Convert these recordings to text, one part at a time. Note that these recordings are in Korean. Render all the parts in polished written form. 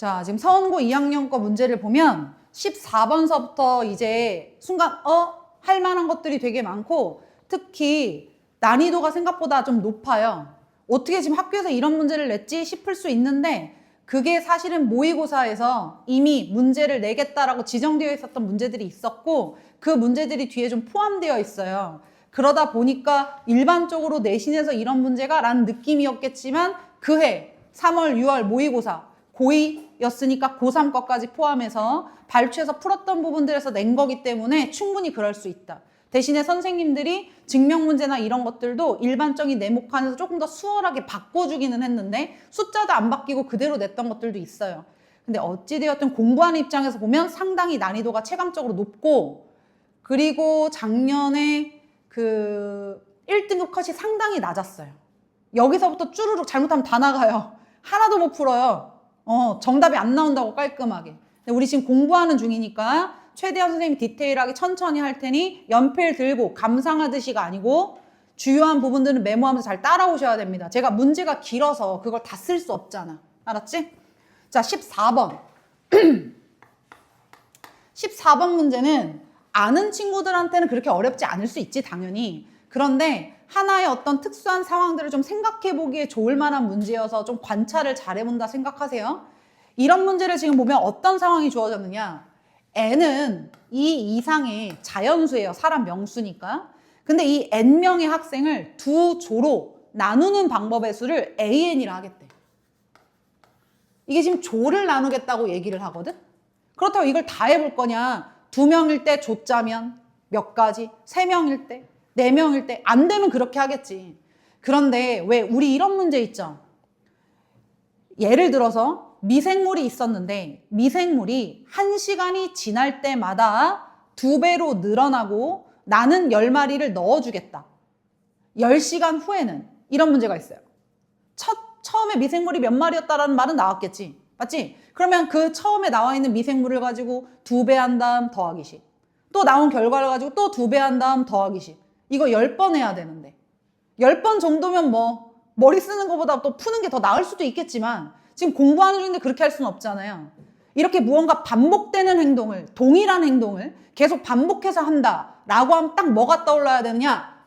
자, 지금 서원고 2학년 거 문제를 보면 14번서부터 이제 순간 할 만한 것들이 되게 많고 특히 난이도가 생각보다 좀 높아요. 어떻게 지금 학교에서 이런 문제를 냈지 싶을 수 있는데 그게 사실은 모의고사에서 이미 문제를 내겠다라고 지정되어 있었던 문제들이 있었고 그 문제들이 뒤에 좀 포함되어 있어요. 그러다 보니까 일반적으로 내신에서 이런 문제가 라는 느낌이었겠지만 그해 3월, 6월 모의고사 고2였으니까 고3 것까지 포함해서 발췌해서 풀었던 부분들에서 낸 거기 때문에 충분히 그럴 수 있다. 대신에 선생님들이 증명문제나 이런 것들도 일반적인 네모칸에서 조금 더 수월하게 바꿔주기는 했는데 숫자도 안 바뀌고 그대로 냈던 것들도 있어요. 근데 어찌되었든 공부하는 입장에서 보면 상당히 난이도가 체감적으로 높고 그리고 작년에 그 1등급 컷이 상당히 낮았어요. 여기서부터 쭈루룩 잘못하면 다 나가요. 하나도 못 풀어요. 정답이 안 나온다고 깔끔하게. 근데 우리 지금 공부하는 중이니까 최대한 선생님이 디테일하게 천천히 할 테니 연필 들고 감상하듯이가 아니고 주요한 부분들은 메모하면서 잘 따라오셔야 됩니다. 제가 문제가 길어서 그걸 다 쓸 수 없잖아. 알았지? 자, 14번. 14번 문제는 아는 친구들한테는 그렇게 어렵지 않을 수 있지, 당연히. 그런데 하나의 어떤 특수한 상황들을 좀 생각해 보기에 좋을 만한 문제여서 좀 관찰을 잘 해본다 생각하세요. 이런 문제를 지금 보면 어떤 상황이 주어졌느냐. n은 이 이상의 자연수예요. 사람 명수니까. 근데 이 n명의 학생을 두 조로 나누는 방법의 수를 an이라 하겠대. 이게 지금 조를 나누겠다고 얘기를 하거든. 그렇다고 이걸 다 해볼 거냐. 2명일 때 조짜면 몇 가지, 3명일 때, 4명일 때 안 되면 그렇게 하겠지. 그런데 왜 우리 이런 문제 있죠. 예를 들어서 미생물이 있었는데 미생물이 1시간이 지날 때마다 2배로 늘어나고 나는 10마리를 넣어주겠다. 10시간 후에는 이런 문제가 있어요. 처음에 미생물이 몇 마리였다라는 말은 나왔겠지. 맞지? 그러면 그 처음에 나와 있는 미생물을 가지고 2배 한 다음 더하기 10. 또 나온 결과를 가지고 또 2배 한 다음 더하기 10. 이거 10번 해야 되는데 10번 정도면 뭐 머리 쓰는 것보다 또 푸는 게 더 나을 수도 있겠지만 지금 공부하는 중인데 그렇게 할 수는 없잖아요. 이렇게 무언가 반복되는 행동을 동일한 행동을 계속 반복해서 한다라고 하면 딱 뭐가 떠올라야 되느냐.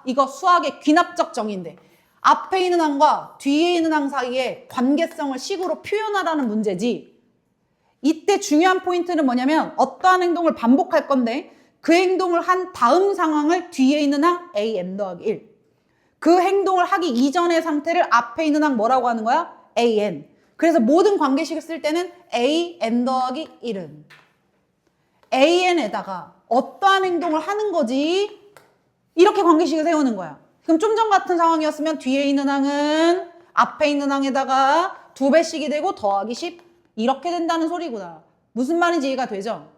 이거 수학의 귀납적 정의인데 앞에 있는 항과 뒤에 있는 항 사이의 관계성을 식으로 표현하라는 문제지. 이때 중요한 포인트는 뭐냐면 어떠한 행동을 반복할 건데 그 행동을 한 다음 상황을 뒤에 있는 항 an 더하기 1. 그 행동을 하기 이전의 상태를 앞에 있는 항 뭐라고 하는 거야? an. 그래서 모든 관계식을 쓸 때는 an 더하기 1은 an에다가 어떠한 행동을 하는 거지 이렇게 관계식을 세우는 거야. 그럼 좀 전 같은 상황이었으면 뒤에 있는 항은 앞에 있는 항에다가 2배씩이 되고 더하기 10 이렇게 된다는 소리구나. 무슨 말인지 이해가 되죠?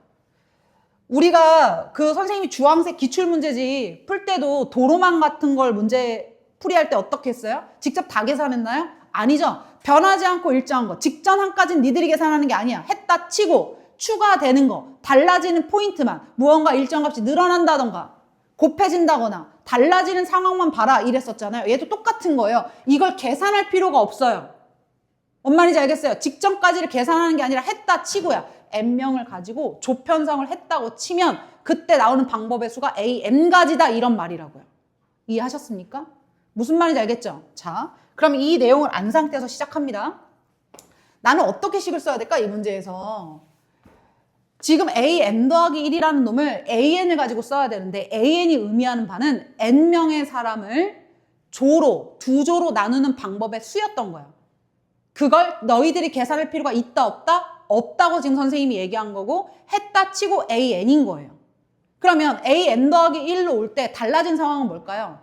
우리가 그 선생님이 주황색 기출문제지 풀 때도 도로망 같은 걸 문제 풀이할 때 어떻게 했어요? 직접 다 계산했나요? 아니죠. 변하지 않고 일정한 거. 직전 항까지는 니들이 계산하는 게 아니야. 했다 치고 추가되는 거. 달라지는 포인트만. 무언가 일정 값이 늘어난다던가 곱해진다거나 달라지는 상황만 봐라 이랬었잖아요. 얘도 똑같은 거예요. 이걸 계산할 필요가 없어요. 뭔 말인지 알겠어요? 직전까지를 계산하는 게 아니라 했다 치고야. n명을 가지고 조편성을 했다고 치면 그때 나오는 방법의 수가 an가지다 이런 말이라고요. 이해하셨습니까? 무슨 말인지 알겠죠? 자, 그럼 이 내용을 안 상태에서 시작합니다. 나는 어떻게 식을 써야 될까? 이 문제에서. 지금 an 더하기 1이라는 놈을 an을 가지고 써야 되는데 an이 의미하는 바는 n명의 사람을 조로, 두 조로 나누는 방법의 수였던 거야. 그걸 너희들이 계산할 필요가 있다 없다? 없다고 지금 선생님이 얘기한 거고 했다 치고 an인 거예요. 그러면 an 더하기 1로 올 때 달라진 상황은 뭘까요?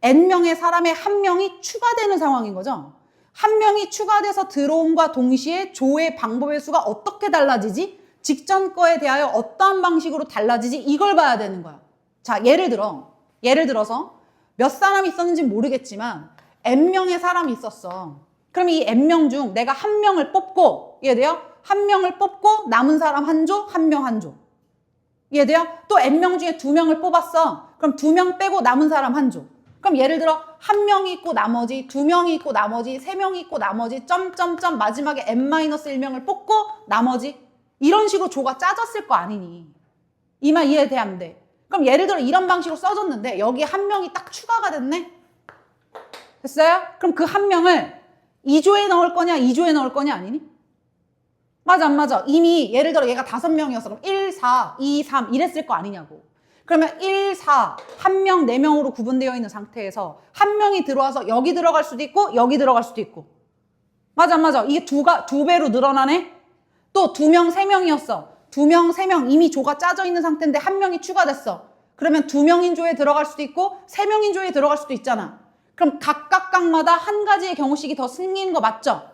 n명의 사람의 한 명이 추가되는 상황인 거죠. 한 명이 추가돼서 들어옴과 동시에 조의 방법의 수가 어떻게 달라지지? 직전 거에 대하여 어떠한 방식으로 달라지지? 이걸 봐야 되는 거야. 자, 예를 들어서 몇 사람이 있었는지 모르겠지만 n명의 사람이 있었어. 그럼 이 n명 중 내가 한 명을 뽑고 이해돼요? 한 명을 뽑고 남은 사람 한 조, 한 명 한 조. 이해돼요? 또 n명 중에 2명을 뽑았어. 그럼 2명 빼고 남은 사람 한 조. 그럼 예를 들어 한 명이 있고 나머지 두 명이 있고 나머지 세 명이 있고 나머지 점점점 마지막에 n-1명을 뽑고 나머지 이런 식으로 조가 짜졌을 거 아니니. 이 말 이해돼 안 돼? 그럼 예를 들어 이런 방식으로 써줬는데 여기에 한 명이 딱 추가가 됐네? 됐어요? 그럼 그 한 명을 2조에 넣을 거냐 2조에 넣을 거냐 아니니? 맞아 안 맞아? 이미 예를 들어 얘가 5명이었어. 그럼 1, 4, 2, 3 이랬을 거 아니냐고. 그러면 1, 4, 한 명, 4명으로 구분되어 있는 상태에서 한 명이 들어와서 여기 들어갈 수도 있고 여기 들어갈 수도 있고. 맞아 안 맞아? 이게 두 배로 늘어나네? 또 2명, 3명이었어. 2명, 3명 이미 조가 짜져 있는 상태인데 한 명이 추가됐어. 그러면 2명인 조에 들어갈 수도 있고 3명인 조에 들어갈 수도 있잖아. 그럼 각각마다 한 가지의 경우식이 더 생기는 거 맞죠?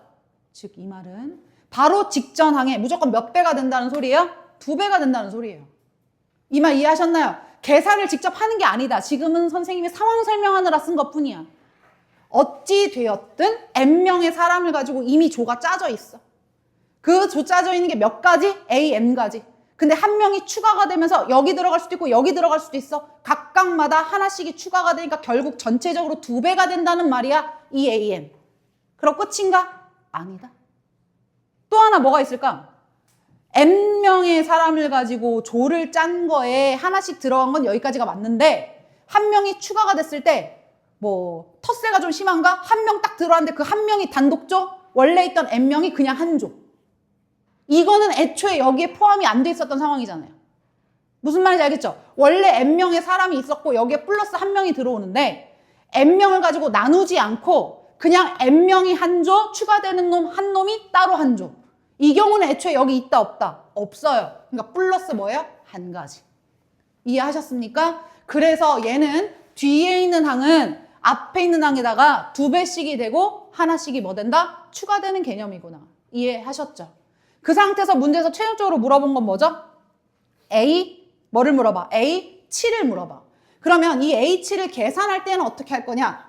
즉 이 말은 바로 직전항에 무조건 몇 배가 된다는 소리예요? 2배가 된다는 소리예요. 이 말 이해하셨나요? 계산을 직접 하는 게 아니다. 지금은 선생님이 상황 설명하느라 쓴 것뿐이야. 어찌 되었든 n명의 사람을 가지고 이미 조가 짜져 있어. 그 조 짜져 있는 게 몇 가지? A, M가지. 근데 한 명이 추가가 되면서 여기 들어갈 수도 있고 여기 들어갈 수도 있어. 각각마다 하나씩이 추가가 되니까 결국 전체적으로 2배가 된다는 말이야. 이 A, M. 그럼 끝인가? 아니다. 또 하나 뭐가 있을까? n명의 사람을 가지고 조를 짠 거에 하나씩 들어간 건 여기까지가 맞는데 한 명이 추가가 됐을 때 뭐 텃세가 좀 심한가? 한 명 딱 들어왔는데 그 한 명이 단독조? 원래 있던 n명이 그냥 한 조. 이거는 애초에 여기에 포함이 안 돼 있었던 상황이잖아요. 무슨 말인지 알겠죠? 원래 n명의 사람이 있었고 여기에 플러스 한 명이 들어오는데 n명을 가지고 나누지 않고 그냥 n명이 한 조, 추가되는 놈 한 놈이 따로 한 조. 이 경우는 애초에 여기 있다 없다? 없어요. 그러니까 플러스 뭐예요? 한 가지. 이해하셨습니까? 그래서 얘는 뒤에 있는 항은 앞에 있는 항에다가 2배씩이 되고 하나씩이 뭐 된다? 추가되는 개념이구나. 이해하셨죠? 그 상태에서 문제에서 최종적으로 물어본 건 뭐죠? A, 뭐를 물어봐? A, 7을 물어봐. 그러면 이 A7을 계산할 때는 어떻게 할 거냐?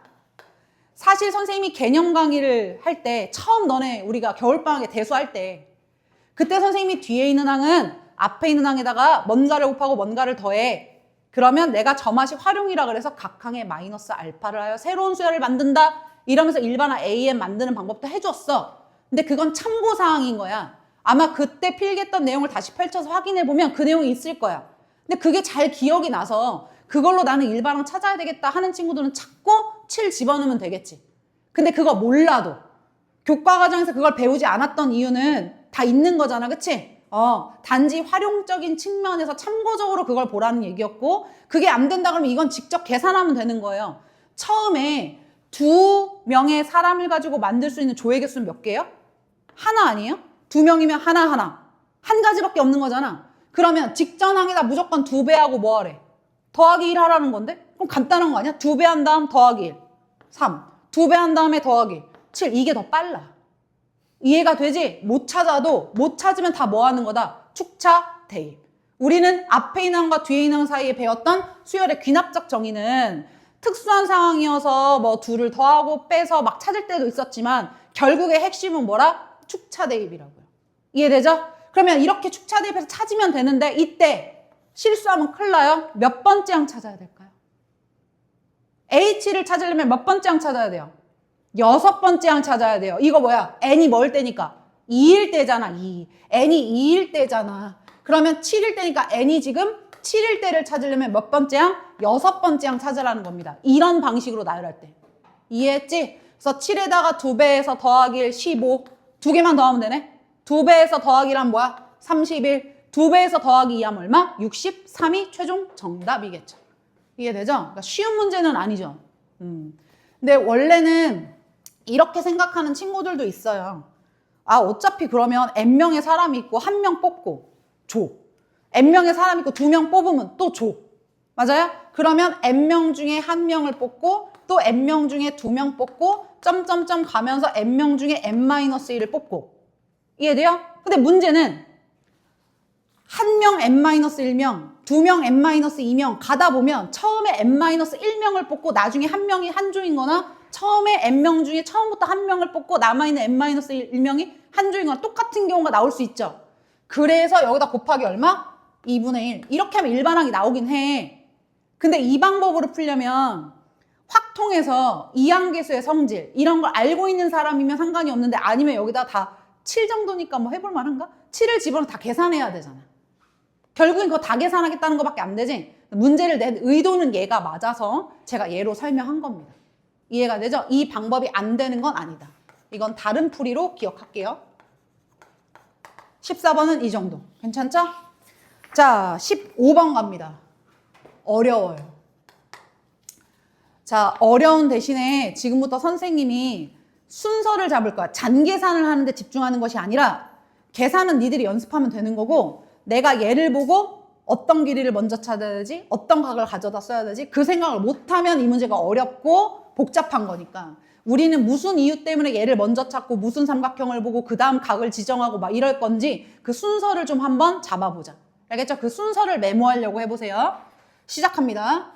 사실 선생님이 개념 강의를 할 때 처음 너네 우리가 겨울방학에 대수할 때 그때 선생님이 뒤에 있는 항은 앞에 있는 항에다가 뭔가를 곱하고 뭔가를 더해. 그러면 내가 저맛이 활용이라 그래서 각 항에 마이너스 알파를 하여 새로운 수열을 만든다. 이러면서 일반화 AM 만드는 방법도 해줬어. 근데 그건 참고사항인 거야. 아마 그때 필기했던 내용을 다시 펼쳐서 확인해보면 그 내용이 있을 거야. 근데 그게 잘 기억이 나서 그걸로 나는 일반항 찾아야 되겠다 하는 친구들은 찾고 7 집어넣으면 되겠지. 근데 그거 몰라도 교과과정에서 그걸 배우지 않았던 이유는 다 있는 거잖아. 그치? 단지 활용적인 측면에서 참고적으로 그걸 보라는 얘기였고 그게 안 된다 그러면 이건 직접 계산하면 되는 거예요. 처음에 2명의 사람을 가지고 만들 수 있는 조의 개수는 몇 개예요? 하나 아니에요? 2명이면 하나. 한 가지밖에 없는 거잖아. 그러면 직전항에다 무조건 2배하고 뭐 하래? 더하기 1 하라는 건데? 그럼 간단한 거 아니야? 2배 한 다음 더하기 1. 3. 2배 한 다음에 더하기 7. 이게 더 빨라. 이해가 되지? 못 찾으면 다 뭐 하는 거다? 축차, 대입. 우리는 앞에 있는 항과 뒤에 있는 항 사이에 배웠던 수열의 귀납적 정의는 특수한 상황이어서 뭐 둘을 더하고 빼서 막 찾을 때도 있었지만 결국의 핵심은 뭐라? 축차, 대입이라고요. 이해되죠? 그러면 이렇게 축차, 대입해서 찾으면 되는데 이때 실수하면 큰일 나요. 몇 번째 항 찾아야 될까요? H를 찾으려면 몇 번째 항 찾아야 돼요? 6번째 항 찾아야 돼요. 이거 뭐야? n이 뭐일 때니까? 2일 때잖아. 2. n이 2일 때잖아. 그러면 7일 때니까 n이 지금 7일 때를 찾으려면 몇 번째 항? 6번째 항 찾으라는 겁니다. 이런 방식으로 나열할 때. 이해했지? 그래서 7에다가 2배에서 더하기 1, 15. 2개만 더하면 되네? 2배에서 더하기 1하면 뭐야? 31. 2배에서 더하기 2하면 얼마? 63이 최종 정답이겠죠. 이해되죠? 그러니까 쉬운 문제는 아니죠. 근데 원래는 이렇게 생각하는 친구들도 있어요. 어차피 그러면 n명의 사람이 있고 한 명 뽑고 줘. n명의 사람이 있고 2명 뽑으면 또 줘. 맞아요? 그러면 n명 중에 한 명을 뽑고 또 n명 중에 2명 뽑고 점점점 가면서 n명 중에 n-1을 뽑고. 이해돼요? 근데 문제는 한 명 n-1명, 2명 n-2명 가다 보면 처음에 n-1명을 뽑고 나중에 한 명이 한 조인 거나 처음에 n명 중에 처음부터 한 명을 뽑고 남아있는 n-1명이 한 조인 거나 똑같은 경우가 나올 수 있죠. 그래서 여기다 곱하기 얼마? 2분의 1. 이렇게 하면 일반항이 나오긴 해. 근데 이 방법으로 풀려면 확통해서 이항계수의 성질 이런 걸 알고 있는 사람이면 상관이 없는데 아니면 여기다 다 7 정도니까 뭐 해볼 만한가? 7을 집어넣어 다 계산해야 되잖아. 결국엔 그거 다 계산하겠다는 것밖에 안 되지. 문제를 낸 의도는 얘가 맞아서 제가 얘로 설명한 겁니다. 이해가 되죠? 이 방법이 안 되는 건 아니다. 이건 다른 풀이로 기억할게요. 14번은 이 정도. 괜찮죠? 자, 15번 갑니다. 어려워요. 자, 어려운 대신에 지금부터 선생님이 순서를 잡을 거야. 잔계산을 하는데 집중하는 것이 아니라 계산은 니들이 연습하면 되는 거고 내가 얘를 보고 어떤 길이를 먼저 찾아야 되지? 어떤 각을 가져다 써야 되지? 그 생각을 못하면 이 문제가 어렵고 복잡한 거니까 우리는 무슨 이유 때문에 얘를 먼저 찾고 무슨 삼각형을 보고 그 다음 각을 지정하고 막 이럴 건지 그 순서를 좀 한번 잡아보자. 알겠죠? 그 순서를 메모하려고 해보세요. 시작합니다.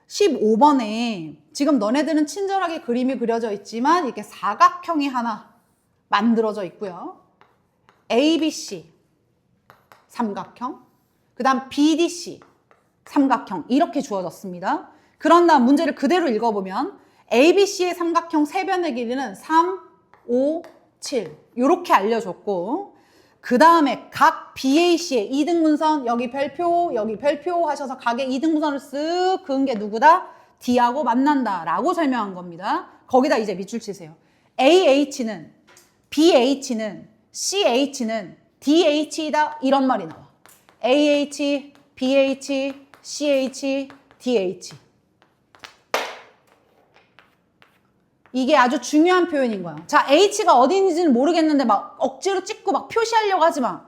15번에 지금 너네들은 친절하게 그림이 그려져 있지만 이렇게 사각형이 하나 만들어져 있고요. ABC 삼각형, 그 다음 BDC 삼각형 이렇게 주어졌습니다. 그런 다음 문제를 그대로 읽어보면 ABC의 삼각형 세변의 길이는 3, 5, 7 이렇게 알려줬고 그 다음에 각 BAC의 이등분선 여기 별표 하셔서 각의 이등분선을 쓱 그은 게 누구다? D하고 만난다 라고 설명한 겁니다. 거기다 이제 밑줄 치세요. AH는 BH는 CH는 DH이다 이런 말이 나와. AH, BH, CH, DH 이게 아주 중요한 표현인 거야. 자, H가 어디 있는지는 모르겠는데 막 억지로 찍고 막 표시하려고 하지 마.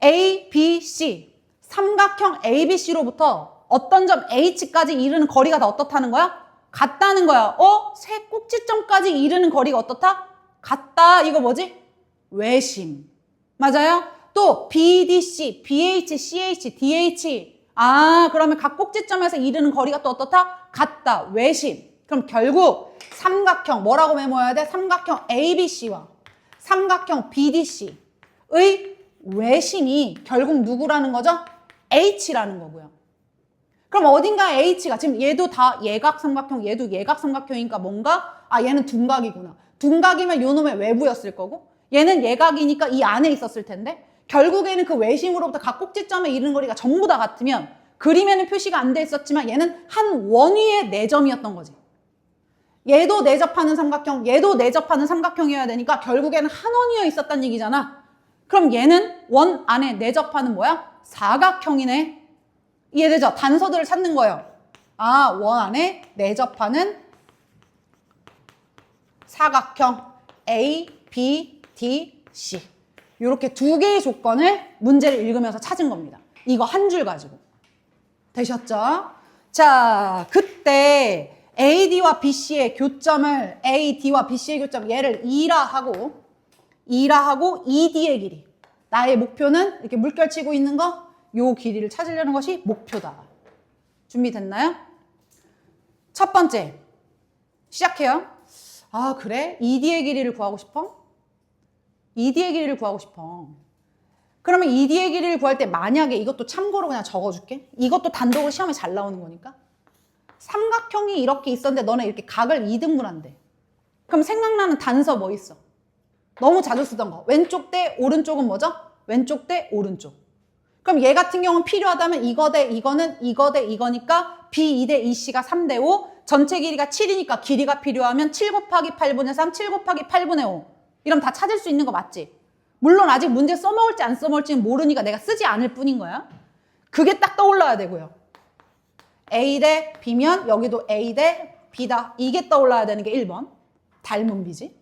A, B, C 삼각형 ABC로부터 어떤 점 H까지 이르는 거리가 다 어떻다는 거야? 같다는 거야. 세 꼭지점까지 이르는 거리가 어떻다? 같다. 이거 뭐지? 외심. 맞아요? 또 BDC, BH, CH, DH 그러면 각 꼭지점에서 이르는 거리가 또 어떻다? 같다. 외심. 그럼 결국 삼각형 뭐라고 메모해야 돼? 삼각형 ABC와 삼각형 BDC의 외심이 결국 누구라는 거죠? H라는 거고요. 그럼 어딘가 H가 지금 얘도 다 예각 삼각형, 얘도 예각 삼각형이니까 뭔가 얘는 둔각이구나. 둔각이면 요 놈의 외부였을 거고 얘는 예각이니까 이 안에 있었을 텐데 결국에는 그 외심으로부터 각 꼭지점에 이르는 거리가 전부 다 같으면 그림에는 표시가 안 돼 있었지만 얘는 한 원위의 내점이었던 거지. 얘도 내접하는 삼각형, 얘도 내접하는 삼각형이어야 되니까 결국에는 한 원위에 있었단 얘기잖아. 그럼 얘는 원 안에 내접하는 뭐야? 사각형이네. 이해되죠? 단서들을 찾는 거예요. 원 안에 내접하는 사각형 A, B, D, C 이렇게 두 개의 조건을 문제를 읽으면서 찾은 겁니다. 이거 한 줄 가지고. 되셨죠? 자, 그때 AD와 BC의 교점을 AD와 BC의 교점 얘를 2라 하고 ED의 길이 나의 목표는 이렇게 물결 치고 있는 거 요 길이를 찾으려는 것이 목표다. 준비됐나요? 첫 번째 시작해요. 그래? ED의 길이를 구하고 싶어? ED의 길이를 구하고 싶어. 그러면 ED의 길이를 구할 때 만약에 이것도 참고로 그냥 적어줄게. 이것도 단독으로 시험에 잘 나오는 거니까. 삼각형이 이렇게 있었는데 너네 이렇게 각을 2등분한대. 그럼 생각나는 단서 뭐 있어? 너무 자주 쓰던 거. 왼쪽 대 오른쪽은 뭐죠? 왼쪽 대 오른쪽. 그럼 얘 같은 경우는 필요하다면 이거 대 이거는 이거 대 이거니까 B2 대 2C가 3대 5. 전체 길이가 7이니까 길이가 필요하면 7 곱하기 8분의 3, 7 곱하기 8분의 5. 이러면 다 찾을 수 있는 거 맞지? 물론 아직 문제 써먹을지 안 써먹을지는 모르니까 내가 쓰지 않을 뿐인 거야. 그게 딱 떠올라야 되고요. A 대 B면 여기도 A 대 B다. 이게 떠올라야 되는 게 1번. 닮은 B지.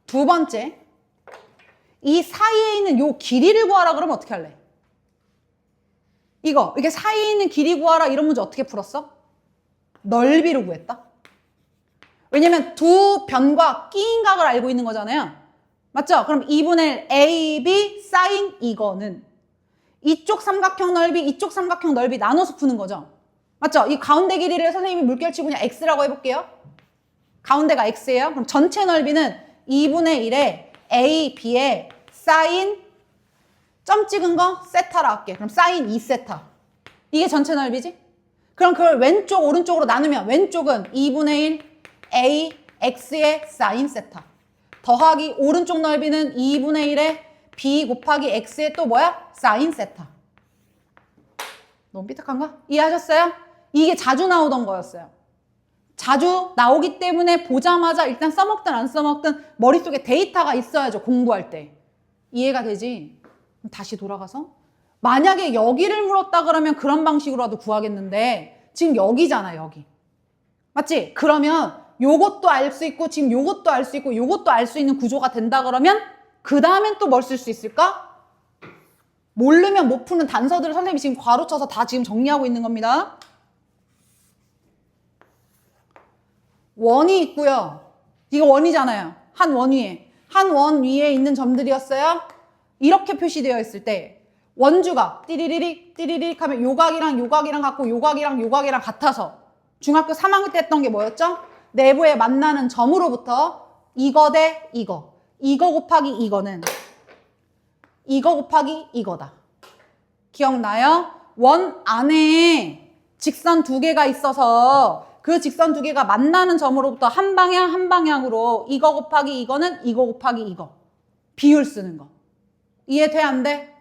두 번째. 이 사이에 있는 요 길이를 구하라 그러면 어떻게 할래? 이게 사이에 있는 길이 구하라 이런 문제 어떻게 풀었어? 넓이로 구했다. 왜냐면 두 변과 끼인 각을 알고 있는 거잖아요. 맞죠? 그럼 2분의 1 AB 사인 이거는 이쪽 삼각형 넓이, 이쪽 삼각형 넓이 나눠서 푸는 거죠. 맞죠? 이 가운데 길이를 선생님이 물결치고 그냥 X라고 해볼게요. 가운데가 X예요. 그럼 전체 넓이는 2분의 1에 A, B에 사인 점 찍은 거 세타라 할게. 그럼 사인 2세타. 이게 전체 넓이지? 그럼 그걸 왼쪽 오른쪽으로 나누면 왼쪽은 2분의 1 a x의 사인 세타 더하기 오른쪽 넓이는 2분의 1의 b 곱하기 x의 또 뭐야? 사인 세타. 너무 삐딱한가? 이해하셨어요? 이게 자주 나오던 거였어요. 자주 나오기 때문에 보자마자 일단 써먹든 안 써먹든 머릿속에 데이터가 있어야죠. 공부할 때. 이해가 되지? 다시 돌아가서 만약에 여기를 물었다 그러면 그런 방식으로라도 구하겠는데 지금 여기잖아, 여기. 맞지? 그러면 요것도 알 수 있고 지금 요것도 알 수 있고 요것도 알 수 있는 구조가 된다 그러면 그 다음엔 또 뭘 쓸 수 있을까? 모르면 못 푸는 단서들을 선생님이 지금 괄호 쳐서 다 지금 정리하고 있는 겁니다. 원이 있고요. 이거 원이잖아요. 한 원 위에. 한 원 위에 있는 점들이었어요. 이렇게 표시되어 있을 때 원주가 띠리리릭 띠리리릭 하면 요각이랑 요각이랑 같고 요각이랑 요각이랑 같아서 중학교 3학년 때 했던 게 뭐였죠? 내부에 만나는 점으로부터 이거 대 이거 곱하기 이거는 이거 곱하기 이거다. 기억나요? 원 안에 직선 두 개가 있어서 그 직선 두 개가 만나는 점으로부터 한 방향 한 방향으로 이거 곱하기 이거는 이거 곱하기 이거 비율 쓰는 거. 이해돼 안 돼?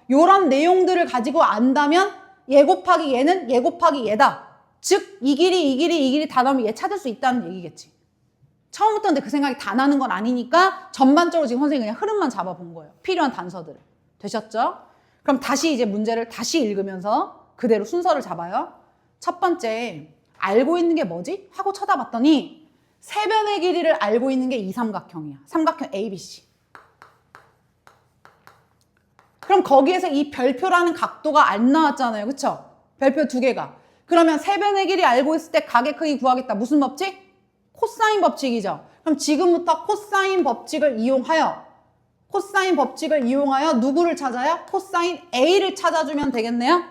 요런 내용들을 가지고 안다면 얘 곱하기 얘는 얘 곱하기 얘다. 즉 이 길이 다 나오면 얘 찾을 수 있다는 얘기겠지. 처음부터 근데 그 생각이 다 나는 건 아니니까 전반적으로 지금 선생님이 그냥 흐름만 잡아본 거예요. 필요한 단서들을. 되셨죠? 그럼 다시 이제 문제를 다시 읽으면서 그대로 순서를 잡아요. 첫 번째, 알고 있는 게 뭐지? 하고 쳐다봤더니 세변의 길이를 알고 있는 게 이 삼각형이야. 삼각형 ABC. 그럼 거기에서 이 별표라는 각도가 안 나왔잖아요. 그쵸? 별표 두 개가. 그러면 세변의 길이 알고 있을 때 각의 크기 구하겠다. 무슨 법칙? 코사인 법칙이죠. 그럼 지금부터 코사인 법칙을 이용하여 누구를 찾아요? 코사인 A를 찾아주면 되겠네요.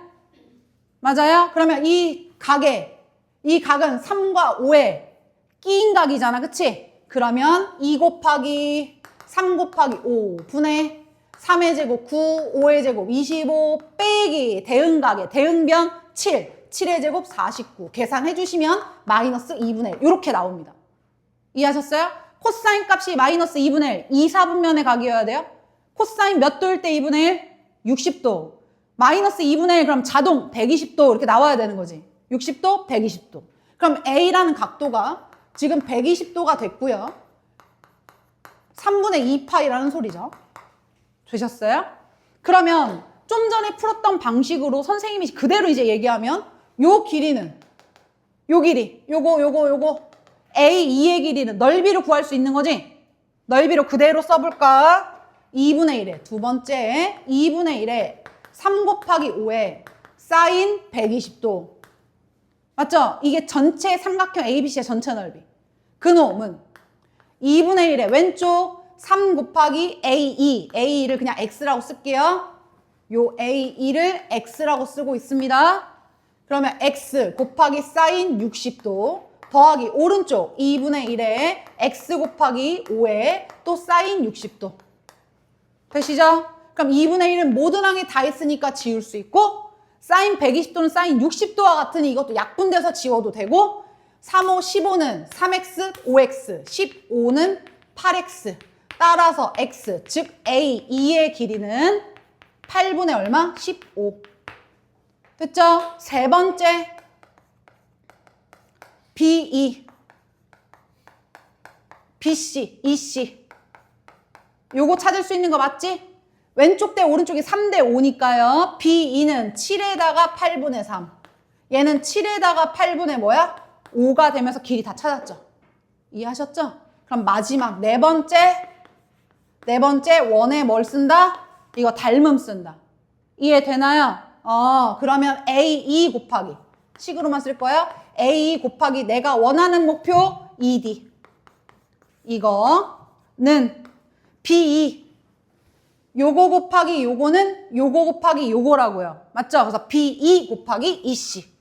맞아요? 그러면 이 각은 3과 5에 끼인 각이잖아. 그치? 그러면 2 곱하기 3 곱하기 5 분의 3의 제곱 9, 5의 제곱 25 빼기 대응각의 대응변 7의 제곱 49 계산해 주시면 마이너스 2분의 1 이렇게 나옵니다. 이해하셨어요? 코사인 값이 마이너스 2분의 1 2, 4분면의 각이어야 돼요. 코사인 몇 도일 때 2분의 1? 60도. 마이너스 2분의 1 그럼 자동 120도 이렇게 나와야 되는 거지. 60도, 120도. 그럼 A라는 각도가 지금 120도가 됐고요. 3분의 2파이라는 소리죠. 되셨어요? 그러면 좀 전에 풀었던 방식으로 선생님이 그대로 이제 얘기하면 요 길이는 요 길이 요거 A2의 길이는 넓이로 구할 수 있는 거지? 넓이로 그대로 써볼까? 2분의 1에 두 번째 2분의 1에 3 곱하기 5에 사인 120도 맞죠? 이게 전체 삼각형 ABC의 전체 넓이. 그놈은 2분의 1에 왼쪽 3 곱하기 A2를 그냥 X라고 쓸게요. 요 A2를 X라고 쓰고 있습니다. 그러면 X 곱하기 사인 60도 더하기 오른쪽 2분의 1에 X 곱하기 5에 또 사인 60도. 되시죠? 그럼 2분의 1은 모든 항에 다 있으니까 지울 수 있고 사인 120도는 사인 60도와 같으니 이것도 약분돼서 지워도 되고 3, 5, 15는 3X, 5X, 15는 8X 따라서 X, 즉 A2의 길이는 8분의 얼마? 15. 됐죠? 세 번째 B2, BC, EC 요거 찾을 수 있는 거 맞지? 왼쪽 대 오른쪽이 3대 5니까요. B2는 7에다가 8분의 3 얘는 7에다가 8분의 뭐야? 5가 되면서 길이 다 찾았죠? 이해하셨죠? 그럼 마지막 네 번째 원에 뭘 쓴다? 이거 닮음 쓴다. 이해되나요? 그러면 A2 곱하기 식으로만 쓸 거예요. A2 곱하기 내가 원하는 목표 ED 이거는 B2 요거 곱하기 요거는 요거 곱하기 요거라고요. 맞죠? 그래서 B2 곱하기 EC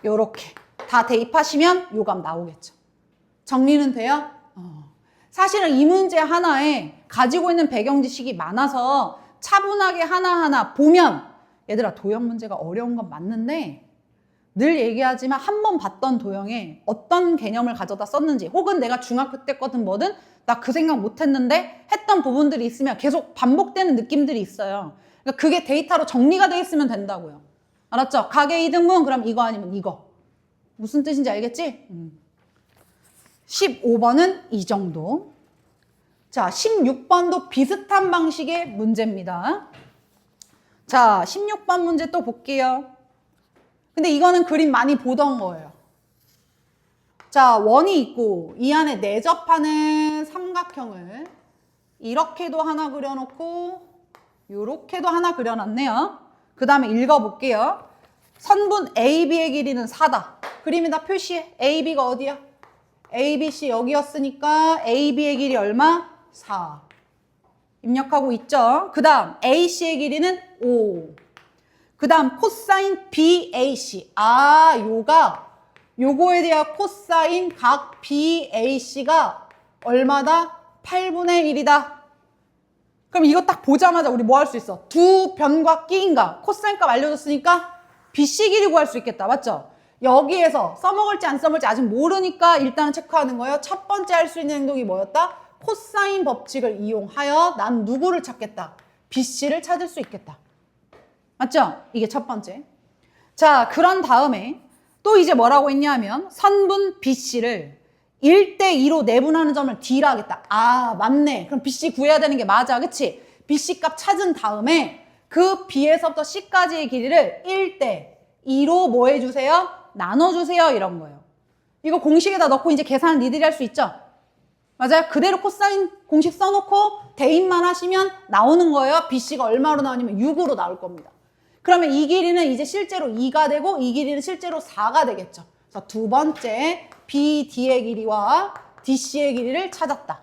요렇게 다 대입하시면 요감 나오겠죠. 정리는 돼요? 사실은 이 문제 하나에 가지고 있는 배경 지식이 많아서 차분하게 하나하나 보면 얘들아, 도형 문제가 어려운 건 맞는데 늘 얘기하지만 한 번 봤던 도형에 어떤 개념을 가져다 썼는지, 혹은 내가 중학교 때 거든 뭐든 나 그 생각 못 했는데 했던 부분들이 있으면 계속 반복되는 느낌들이 있어요. 그러니까 그게 데이터로 정리가 돼 있으면 된다고요. 알았죠? 가계 이등분, 그럼 이거 아니면 이거. 무슨 뜻인지 알겠지? 15번은 이 정도. 자, 16번도 비슷한 방식의 문제입니다. 자, 16번 문제 또 볼게요. 근데 이거는 그림 많이 보던 거예요. 자, 원이 있고 이 안에 내접하는 삼각형을 이렇게도 하나 그려놓고 이렇게도 하나 그려놨네요. 그 다음에 읽어볼게요. 선분 AB의 길이는 4다. 그림에다 표시해. AB가 어디야? ABC 여기였으니까 AB의 길이 얼마? 4. 입력하고 있죠. 그 다음 AC의 길이는 5. 그 다음 코사인 BAC. 아, 요거에 대한 코사인 각 BAC가 얼마다? 8분의 1이다. 그럼 이거 딱 보자마자 우리 뭐 할 수 있어? 두 변과 끼인가? 코사인 값 알려줬으니까 BC 길이 구할 수 있겠다. 맞죠? 여기에서 써먹을지 안 써먹을지 아직 모르니까 일단은 체크하는 거예요. 첫 번째 할 수 있는 행동이 뭐였다? 코사인 법칙을 이용하여 난 누구를 찾겠다? BC를 찾을 수 있겠다. 맞죠? 이게 첫 번째. 자, 그런 다음에 또 이제 뭐라고 했냐면 선분 BC를 1대2로 내분하는 점을 D라 하겠다. 아, 맞네. 그럼 BC 구해야 되는 게 맞아. 그치? BC 값 찾은 다음에 그 B에서부터 C까지의 길이를 1대2로 뭐 해주세요? 나눠주세요. 이런 거예요. 이거 공식에다 넣고 이제 계산을 니들이 할 수 있죠? 맞아요? 그대로 코사인 공식 써놓고 대입만 하시면 나오는 거예요. BC가 얼마로 나오냐면 6으로 나올 겁니다. 그러면 이 길이는 이제 실제로 2가 되고 이 길이는 실제로 4가 되겠죠. 그래서 두 번째 BD의 길이와 DC의 길이를 찾았다.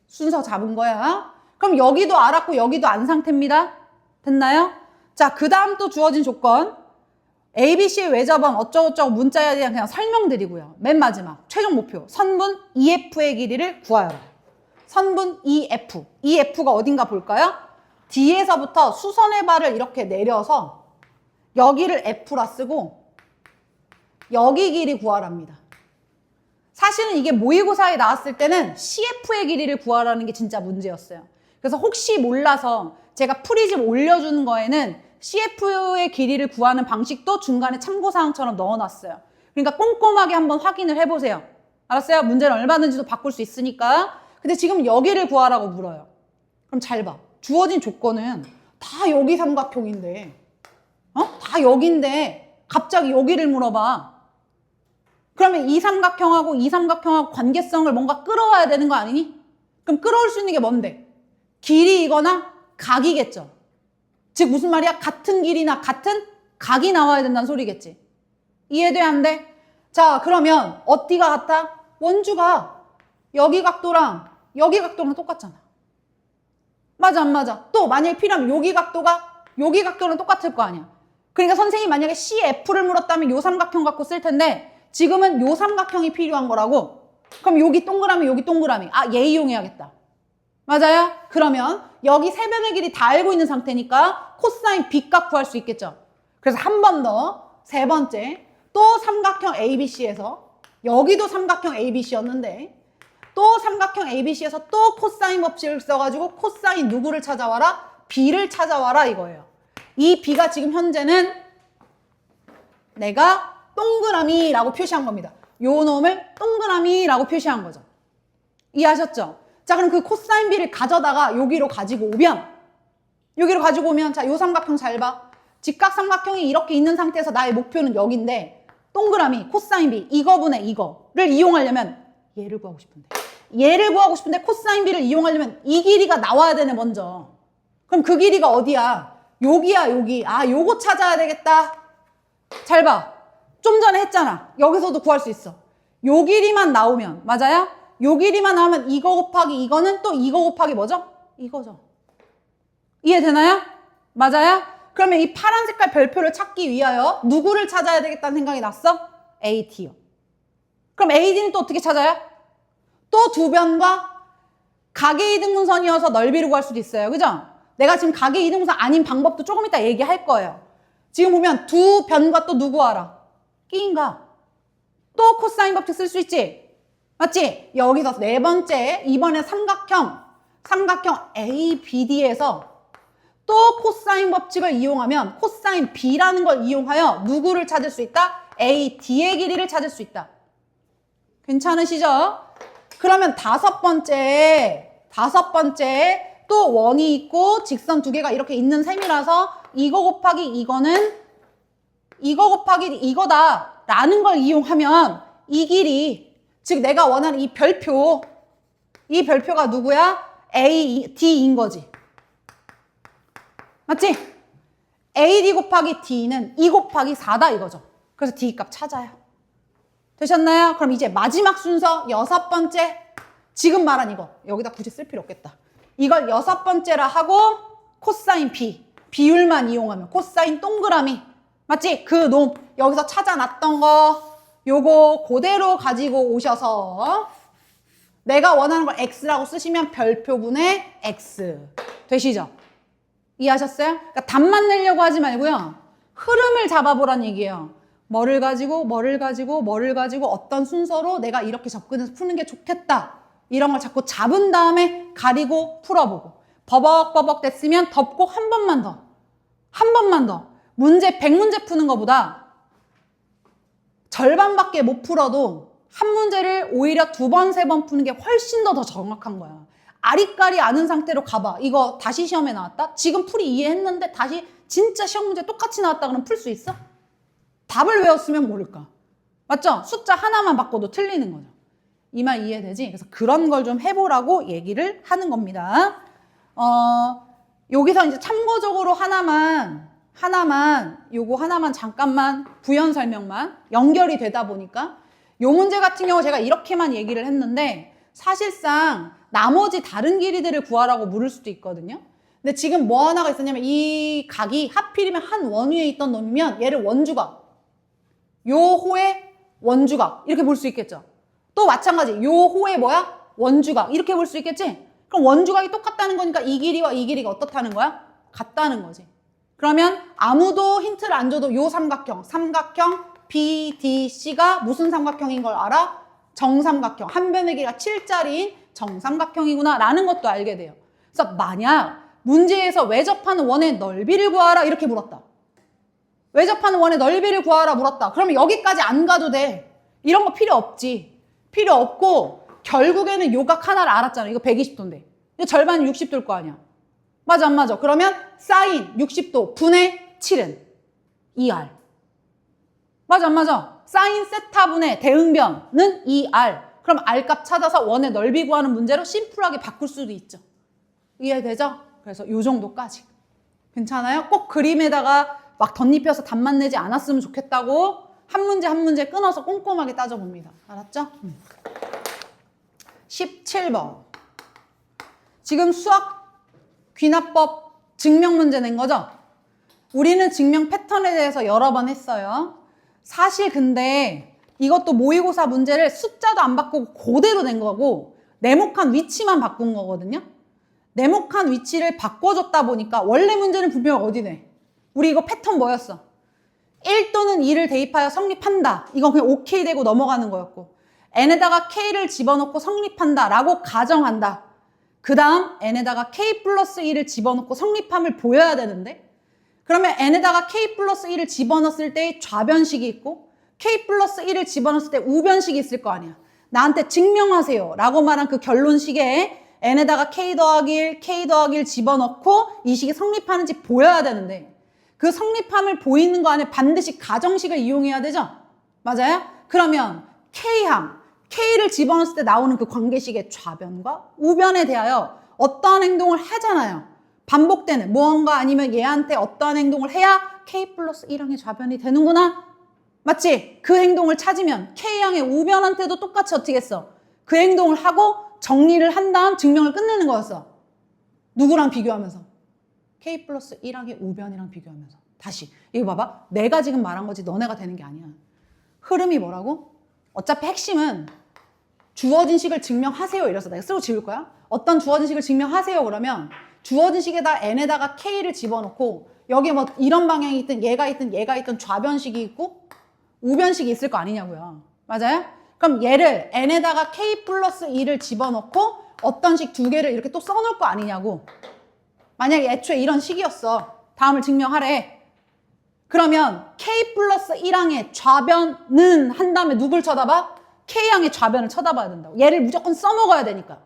순서 잡은 거야. 그럼 여기도 알았고 여기도 안 상태입니다. 됐나요? 자, 그 다음 또 주어진 조건. ABC의 외접은 어쩌고저쩌고 문자에 대한 그냥 설명드리고요. 맨 마지막 최종 목표. 선분 EF의 길이를 구하여라. 선분 EF. EF가 어딘가 볼까요? D에서부터 수선의 발을 이렇게 내려서 여기를 F라 쓰고 여기 길이 구하랍니다. 사실은 이게 모의고사에 나왔을 때는 CF의 길이를 구하라는 게 진짜 문제였어요. 그래서 혹시 몰라서 제가 풀이집 올려주는 거에는 CF의 길이를 구하는 방식도 중간에 참고사항처럼 넣어놨어요. 그러니까 꼼꼼하게 한번 확인을 해보세요. 알았어요? 문제는 얼마든지도 바꿀 수 있으니까. 근데 지금 여기를 구하라고 물어요. 그럼 잘 봐. 주어진 조건은 다 여기 삼각형인데 다 여기인데 갑자기 여기를 물어봐. 그러면 이 삼각형하고 이 삼각형하고 관계성을 뭔가 끌어와야 되는 거 아니니? 그럼 끌어올 수 있는 게 뭔데? 길이이거나 각이겠죠. 즉 무슨 말이야? 같은 길이나 같은 각이 나와야 된다는 소리겠지. 이해돼? 안 돼? 자, 그러면 어디가 같아? 원주가 여기 각도랑 여기 각도랑 똑같잖아. 맞아 안 맞아? 또 만약에 필요하면 여기 각도가 여기 각도랑 똑같을 거 아니야. 그러니까 선생님이 만약에 CF를 물었다면 요 삼각형 갖고 쓸 텐데 지금은 요 삼각형이 필요한 거라고. 그럼 여기 동그라미 여기 동그라미. 아, 얘 이용해야겠다. 맞아요? 그러면 여기 세 변의 길이 다 알고 있는 상태니까 코사인 B값 구할 수 있겠죠. 그래서 한 번 더, 세 번째, 또 삼각형 ABC에서 여기도 삼각형 ABC였는데 또 삼각형 ABC에서 또 코사인 법칙을 써가지고 코사인 누구를 찾아와라? B를 찾아와라 이거예요. 이 B가 지금 현재는 내가 동그라미라고 표시한 겁니다. 요 놈을 동그라미라고 표시한 거죠. 이해하셨죠? 자, 그럼 그 코사인 B를 가져다가 여기로 가지고 오면 자, 요 삼각형 잘 봐. 직각 삼각형이 이렇게 있는 상태에서 나의 목표는 여기인데 동그라미 코사인 B 이거분의 이거를 이용하려면 얘를 구하고 싶은데 코사인 B를 이용하려면 이 길이가 나와야 되네 먼저. 그럼 그 길이가 어디야? 여기야 여기. 아, 요거 찾아야 되겠다. 잘 봐. 좀 전에 했잖아. 여기서도 구할 수 있어. 요 길이만 나오면 맞아요? 요 길이만 나오면 이거 곱하기 이거는 또 이거 곱하기 뭐죠? 이거죠. 이해되나요? 맞아요? 그러면 이 파란 색깔 별표를 찾기 위하여 누구를 찾아야 되겠다는 생각이 났어? AT요. 그럼 AD는 또 어떻게 찾아요? 또 두 변과 각의 이등분선이어서 넓이를 구할 수도 있어요. 그죠? 내가 지금 가계 이동사 아닌 방법도 조금 이따 얘기할 거예요. 지금 보면 두 변과 또 누구 알아? 끼인가? 또 코사인 법칙 쓸 수 있지? 맞지? 여기서 네 번째, 이번에 삼각형 ABD에서 또 코사인 법칙을 이용하면 코사인 B라는 걸 이용하여 누구를 찾을 수 있다? AD의 길이를 찾을 수 있다. 괜찮으시죠? 그러면 다섯 번째 또 원이 있고 직선 두 개가 이렇게 있는 셈이라서 이거 곱하기 이거는 이거 곱하기 이거다 라는 걸 이용하면 이 길이, 즉 내가 원하는 이 별표가 누구야? AD인 거지. 맞지? AD 곱하기 D는 2 곱하기 4다 이거죠. 그래서 D 값 찾아요. 되셨나요? 그럼 이제 마지막 순서 여섯 번째, 지금 말한 이거 여기다 굳이 쓸 필요 없겠다. 이걸 여섯 번째라 하고 코사인 B, 비율만 이용하면 코사인 동그라미, 맞지? 그 놈 여기서 찾아놨던 거 요거 그대로 가지고 오셔서 내가 원하는 걸 X라고 쓰시면 별표분의 X 되시죠? 이해하셨어요? 그러니까 답만 내려고 하지 말고요. 흐름을 잡아보란 얘기예요. 뭐를 가지고 어떤 순서로 내가 이렇게 접근해서 푸는 게 좋겠다. 이런 걸 자꾸 잡은 다음에 가리고 풀어보고. 버벅버벅 됐으면 덮고 한 번만 더. 문제 100문제 푸는 것보다 절반밖에 못 풀어도 한 문제를 오히려 2번, 3번 푸는 게 훨씬 더 정확한 거야. 아리까리 아는 상태로 가봐. 이거 다시 시험에 나왔다? 지금 풀이 이해했는데 다시 진짜 시험 문제 똑같이 나왔다 그러면 풀 수 있어? 답을 외웠으면 모를까? 맞죠? 숫자 하나만 바꿔도 틀리는 거죠. 이 말 이해되지? 그래서 그런 걸 좀 해보라고 얘기를 하는 겁니다. 여기서 이제 참고적으로 요거 하나만 잠깐만 부연 설명만 연결이 되다 보니까 요 문제 같은 경우 제가 이렇게만 얘기를 했는데 사실상 나머지 다른 길이들을 구하라고 물을 수도 있거든요. 근데 지금 뭐 하나가 있었냐면 이 각이 하필이면 한 원 위에 있던 놈이면 얘를 원주각, 요 호의 원주각 이렇게 볼 수 있겠죠. 또 마찬가지 요 호의 뭐야? 원주각 이렇게 볼 수 있겠지. 그럼 원주각이 똑같다는 거니까 이 길이와 이 길이가 어떻다는 거야? 같다는 거지. 그러면 아무도 힌트를 안 줘도 요 삼각형 BDC가 무슨 삼각형인 걸 알아? 정삼각형, 한 변의 길이가 7짜리인 정삼각형이구나 라는 것도 알게 돼요. 그래서 만약 문제에서 외접하는 원의 넓이를 구하라 이렇게 물었다. 외접하는 원의 넓이를 구하라 물었다. 그러면 여기까지 안 가도 돼. 이런 거 필요 없지. 필요 없고 결국에는 요각 하나를 알았잖아. 이거 120도인데. 이거 절반이 60도일 거 아니야. 맞아 안 맞아? 그러면 사인 60도 분의 7은 2R. 맞아 안 맞아? 사인 세타분의 대응변은 2R. 그럼 R값 찾아서 원의 넓이 구하는 문제로 심플하게 바꿀 수도 있죠. 이해되죠? 그래서 요 정도까지. 괜찮아요? 꼭 그림에다가 막 덧입혀서 답만 내지 않았으면 좋겠다고 한 문제 끊어서 꼼꼼하게 따져봅니다. 알았죠? 17번. 지금 수학 귀납법 증명 문제 낸 거죠? 우리는 증명 패턴에 대해서 여러 번 했어요. 사실 근데 이것도 모의고사 문제를 숫자도 안 바꾸고 그대로 낸 거고 네모칸 위치만 바꾼 거거든요. 네모칸 위치를 바꿔줬다 보니까 원래 문제는 분명 어디 내? 우리 이거 패턴 뭐였어? 1 또는 2를 대입하여 성립한다. 이건 그냥 오케이 되고 넘어가는 거였고 n에다가 k를 집어넣고 성립한다 라고 가정한다. 그 다음 n에다가 k 플러스 1을 집어넣고 성립함을 보여야 되는데 그러면 n에다가 k 플러스 1을 집어넣었을 때의 좌변식이 있고 k 플러스 1을 집어넣었을 때 우변식이 있을 거 아니야. 나한테 증명하세요 라고 말한 그 결론식에 n에다가 k 더하기 1, k 더하기 1 집어넣고 이 식이 성립하는지 보여야 되는데 그 성립함을 보이는 거 안에 반드시 가정식을 이용해야 되죠? 맞아요? 그러면 k항, k를 집어넣었을 때 나오는 그 관계식의 좌변과 우변에 대하여 어떠한 행동을 하잖아요. 반복되는 무언가 아니면 얘한테 어떠한 행동을 해야 k 플러스 1항의 좌변이 되는구나. 맞지? 그 행동을 찾으면 k항의 우변한테도 똑같이 어떻게 했어? 그 행동을 하고 정리를 한 다음 증명을 끝내는 거였어. 누구랑 비교하면서? k 플러스 1항의 우변이랑 비교하면서. 다시 이거 봐봐. 내가 지금 말한 거지 너네가 되는 게 아니야. 흐름이 뭐라고? 어차피 핵심은 주어진 식을 증명하세요 이래서 내가 쓰고 지울 거야. 어떤 주어진 식을 증명하세요 그러면 주어진 식에다 n에다가 k를 집어넣고 여기에 뭐 이런 방향이 있든 얘가 있든 좌변식이 있고 우변식이 있을 거 아니냐고요. 맞아요? 그럼 얘를 n에다가 k 플러스 2를 집어넣고 어떤 식 두 개를 이렇게 또 써놓을 거 아니냐고. 만약에 애초에 이런 식이었어. 다음을 증명하래. 그러면 k 플러스 1항의 좌변은 한 다음에 누굴 쳐다봐? k항의 좌변을 쳐다봐야 된다고. 얘를 무조건 써먹어야 되니까.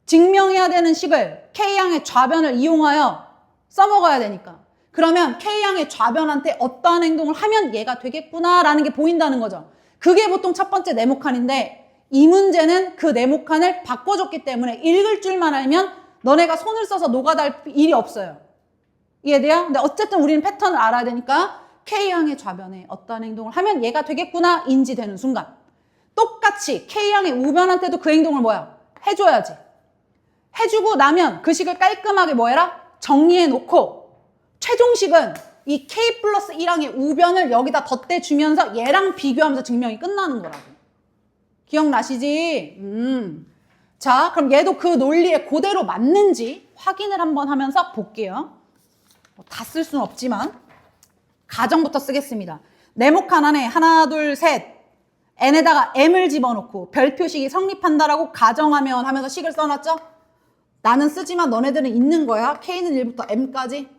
증명해야 되는 식을 k항의 좌변을 이용하여 써먹어야 되니까. 그러면 k항의 좌변한테 어떠한 행동을 하면 얘가 되겠구나라는 게 보인다는 거죠. 그게 보통 첫 번째 네모칸인데 이 문제는 그 네모칸을 바꿔줬기 때문에 읽을 줄만 알면 너네가 손을 써서 노가다할 일이 없어요. 이해돼요? 근데 어쨌든 우리는 패턴을 알아야 되니까 K항의 좌변에 어떠한 행동을 하면 얘가 되겠구나 인지되는 순간 똑같이 K항의 우변한테도 그 행동을 뭐야? 해줘야지. 해주고 나면 그 식을 깔끔하게 뭐 해라? 정리해놓고 최종식은 이 K 플러스 1항의 우변을 여기다 덧대주면서 얘랑 비교하면서 증명이 끝나는 거라고. 기억나시지? 자, 그럼 얘도 그 논리에 그대로 맞는지 확인을 한번 하면서 볼게요. 다 쓸 수는 없지만 가정부터 쓰겠습니다. 네모칸 안에 하나, 둘, 셋 n에다가 m을 집어넣고 별표식이 성립한다라고 가정하면 하면서 식을 써놨죠? 나는 쓰지만 너네들은 있는 거야. k는 1부터 m까지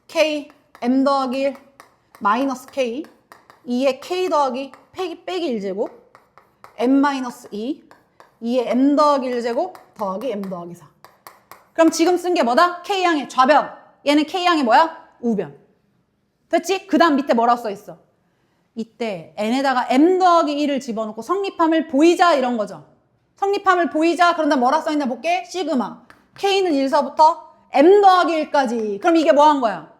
k, m 더하기 1, 마이너스 k 2에 k 더하기 빼기 1제곱 m-2 2에 m 더하기 1제곱 더하기 m 더하기 4. 그럼 지금 쓴 게 뭐다? K항의 좌변. 얘는 K항의 뭐야? 우변. 됐지? 그 다음 밑에 뭐라고 써있어? 이때 n에다가 m 더하기 1을 집어넣고 성립함을 보이자 이런 거죠. 성립함을 보이자. 그런 다음 뭐라 써있나 볼게. 시그마. K는 1서부터 m 더하기 1까지. 그럼 이게 뭐 한 거야?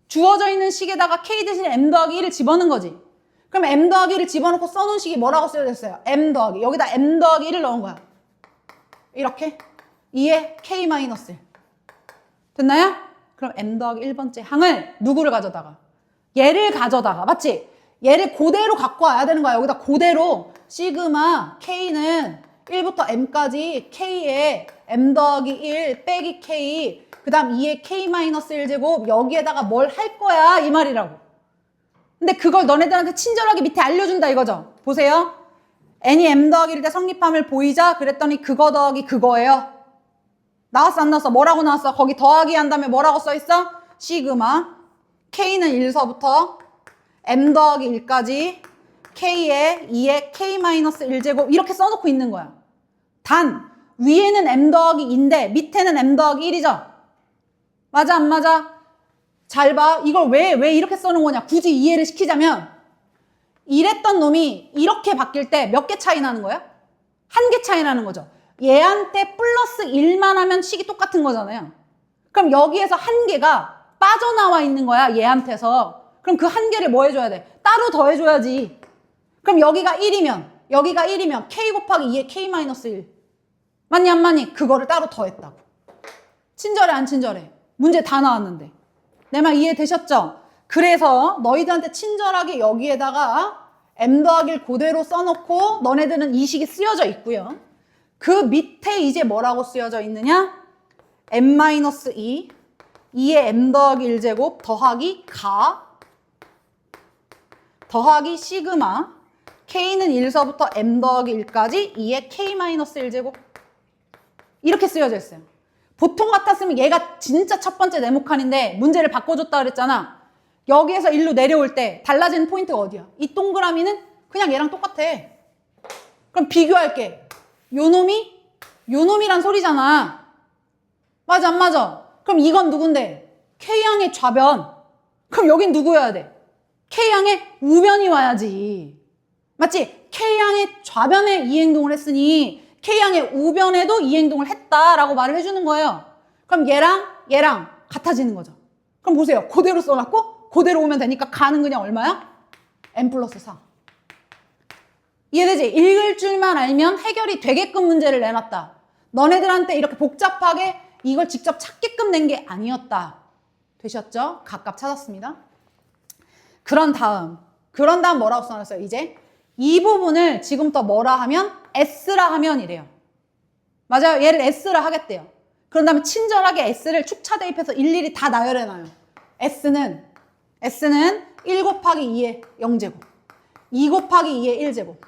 주어져 있는 식에다가 K 대신에 m 더하기 1을 집어넣은 거지. 그럼 m 더하기 1을 집어넣고 써놓은 식이 뭐라고 쓰여졌어요? m 더하기. 여기다 m 더하기 1을 넣은 거야. 이렇게 2에 k-1. 됐나요? 그럼 m 더하기 1번째 항을 누구를 가져다가? 얘를 가져다가. 맞지? 얘를 그대로 갖고 와야 되는 거야. 여기다 그대로 시그마 k는 1부터 m까지 k에 m 더하기 1 빼기 k 그 다음 2에 k-1제곱 여기에다가 뭘 할 거야 이 말이라고. 근데 그걸 너네들한테 친절하게 밑에 알려준다 이거죠. 보세요. n이 m 더하기 1때 성립함을 보이자 그랬더니 그거 더하기 그거예요. 나왔어 안 나왔어? 뭐라고 나왔어? 거기 더하기 한 다음에 뭐라고 써있어? 시그마 k는 1서부터 m 더하기 1까지 k에 2에 k-1제곱 이렇게 써놓고 있는 거야. 단 위에는 m 더하기 2인데 밑에는 m 더하기 1이죠. 맞아 안 맞아? 잘 봐. 이걸 왜 이렇게 써놓은 거냐. 굳이 이해를 시키자면 이랬던 놈이 이렇게 바뀔 때 몇 개 차이 나는 거야? 한 개 차이 나는 거죠. 얘한테 플러스 1만 하면 식이 똑같은 거잖아요. 그럼 여기에서 한 개가 빠져나와 있는 거야. 얘한테서. 그럼 그 한 개를 뭐 해줘야 돼? 따로 더해줘야지. 그럼 여기가 1이면 k 곱하기 2에 k-1 맞니 안 맞니? 그거를 따로 더했다고. 친절해 안 친절해? 문제 다 나왔는데. 내 말 이해되셨죠? 그래서 너희들한테 친절하게 여기에다가 m 더하기를 그대로 써놓고 너네들은 이 식이 쓰여져 있고요. 그 밑에 이제 뭐라고 쓰여져 있느냐? m-2 2에 m 더하기 1제곱 더하기 가 더하기 시그마 k는 1서부터 m 더하기 1까지 2에 k-1제곱 이렇게 쓰여져 있어요. 보통 같았으면 얘가 진짜 첫 번째 네모칸인데 문제를 바꿔줬다 그랬잖아. 여기에서 일로 내려올 때 달라지는 포인트가 어디야? 이 동그라미는 그냥 얘랑 똑같아. 그럼 비교할게. 요 놈이란 소리잖아. 맞아 안 맞아? 그럼 이건 누군데? K항의 좌변. 그럼 여긴 누구여야 돼? K항의 우변이 와야지. 맞지? K항의 좌변에 이 행동을 했으니 K항의 우변에도 이 행동을 했다라고 말을 해주는 거예요. 그럼 얘랑 같아지는 거죠. 그럼 보세요. 그대로 써놨고 그대로 오면 되니까 가는 그냥 얼마야? m 플러스 4. 이해되지? 읽을 줄만 알면 해결이 되게끔 문제를 내놨다. 너네들한테 이렇게 복잡하게 이걸 직접 찾게끔 낸 게 아니었다. 되셨죠? 각각 찾았습니다. 그런 다음 뭐라고 써놨어요? 이제 이 부분을 지금부터 뭐라 하면 S라 하면 이래요. 맞아요. 얘를 S라 하겠대요. 그런 다음에 친절하게 S를 축차 대입해서 일일이 다 나열해놔요. S는 1 곱하기 2의 0제곱, 2 곱하기 2의 1제곱,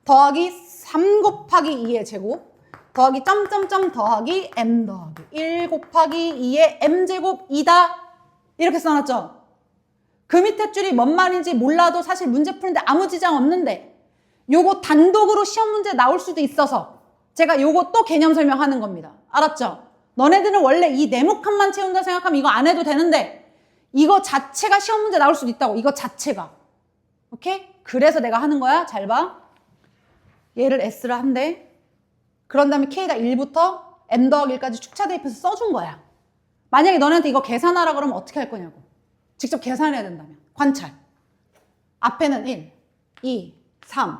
더하기 3 곱하기 2의 제곱, 더하기 점점점 더하기 m 더하기 1 곱하기 2의 m제곱이다. 이렇게 써놨죠? 그 밑에 줄이 뭔 말인지 몰라도 사실 문제 푸는데 아무 지장 없는데 요거 단독으로 시험 문제 나올 수도 있어서 제가 요거 또 개념 설명하는 겁니다. 알았죠? 너네들은 원래 이 네모칸만 채운다 생각하면 이거 안 해도 되는데 이거 자체가 시험 문제 나올 수도 있다고. 이거 자체가. 오케이? 그래서 내가 하는 거야. 잘 봐. 얘를 S를 한대. 그런 다음에 K가 1부터 M 더하기 1까지 축차 대입해서 써준 거야. 만약에 너네한테 이거 계산하라 그러면 어떻게 할 거냐고. 직접 계산해야 된다면. 관찰. 앞에는 1, 2, 3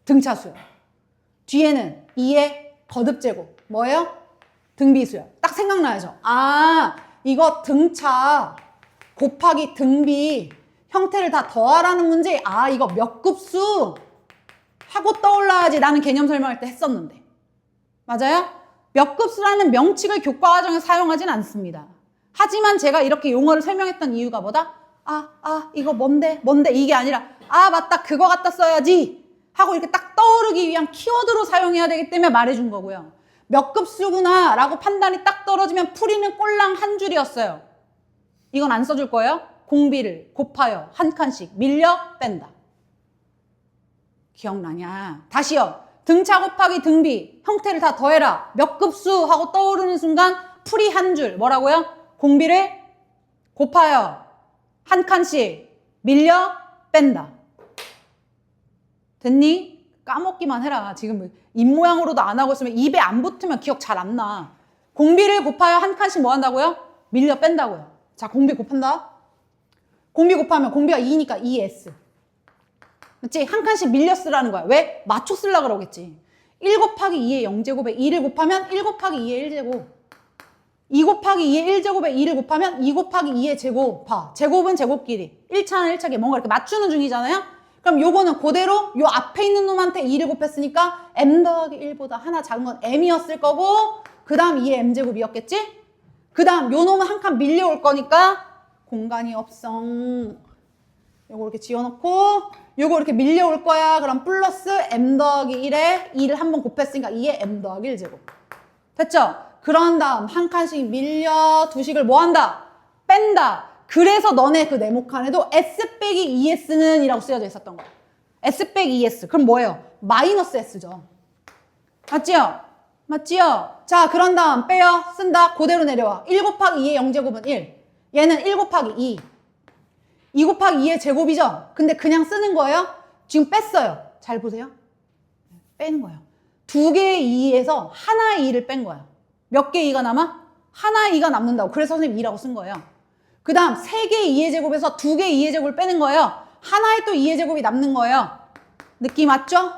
등차수요. 뒤에는 2의 거듭제곱. 뭐예요? 등비수요. 딱 생각나야죠. 아, 이거 등차 곱하기 등비 형태를 다 더하라는 문제. 아, 이거 몇 급수 하고 떠올라야지. 나는 개념 설명할 때 했었는데. 맞아요? 몇 급수라는 명칭을 교과과정에 사용하진 않습니다. 하지만 제가 이렇게 용어를 설명했던 이유가 뭐다? 이거 뭔데 이게 아니라 맞다 그거 갖다 써야지 하고 이렇게 딱 떠오르기 위한 키워드로 사용해야 되기 때문에 말해준 거고요. 몇 급수구나 라고 판단이 딱 떨어지면 풀이는 꼴랑 한 줄이었어요. 이건 안 써줄 거예요. 공비를 곱하여 한 칸씩 밀려 뺀다. 기억나냐? 다시요. 등차 곱하기 등비 형태를 다 더해라. 몇 급수 하고 떠오르는 순간 풀이 한 줄. 뭐라고요? 공비를 곱하여 한 칸씩 밀려 뺀다. 됐니? 까먹기만 해라. 지금 입모양으로도 안 하고 있으면 입에 안 붙으면 기억 잘 안 나. 공비를 곱하여 한 칸씩 뭐 한다고요? 밀려 뺀다고요. 자, 공비 곱한다. 공비 곱하면 공비가 2니까 2S. 맞지? 한 칸씩 밀려 쓰라는 거야. 왜? 맞춰 쓰려고 그러겠지. 1 곱하기 2의 0제곱에 2를 곱하면 1 곱하기 2의 1제곱. 2 곱하기 2의 1제곱에 2를 곱하면 2 곱하기 2의 제곱. 봐. 제곱은 제곱끼리. 1차는 1차끼리. 뭔가 이렇게 맞추는 중이잖아요? 그럼 요거는 그대로 요 앞에 있는 놈한테 2를 곱했으니까 m 더하기 1보다 하나 작은 건 m이었을 거고 그 다음 2의 m제곱이었겠지? 그 다음 요 놈은 한 칸 밀려올 거니까 공간이 없어. 요거 이렇게 지어놓고 요거 이렇게 밀려올 거야. 그럼 플러스 m 더하기 1에 2를 한 번 곱했으니까 2의 m 더하기 1제곱. 됐죠? 그런 다음 한 칸씩 밀려 두식을 뭐 한다? 뺀다. 그래서 너네 그 네모칸에도 S 빼기 2S는 이라고 쓰여져 있었던 거야. S 빼기 2S. 그럼 뭐예요? 마이너스 S죠. 맞지요? 맞지요? 자, 그런 다음 빼요. 쓴다. 그대로 내려와. 1 곱하기 2의 0제곱은 1. 얘는 1 곱하기 2. 2 곱하기 2의 제곱이죠? 근데 그냥 쓰는 거예요? 지금 뺐어요. 잘 보세요. 빼는 거예요. 두 개의 2에서 하나의 2를 뺀 거야. 몇 개의 2가 남아? 하나의 2가 남는다고. 그래서 선생님 2라고 쓴 거예요. 그 다음 3개의 2의 제곱에서 2개의 2의 제곱을 빼는 거예요. 하나의 또 2의 제곱이 남는 거예요. 느낌 맞죠?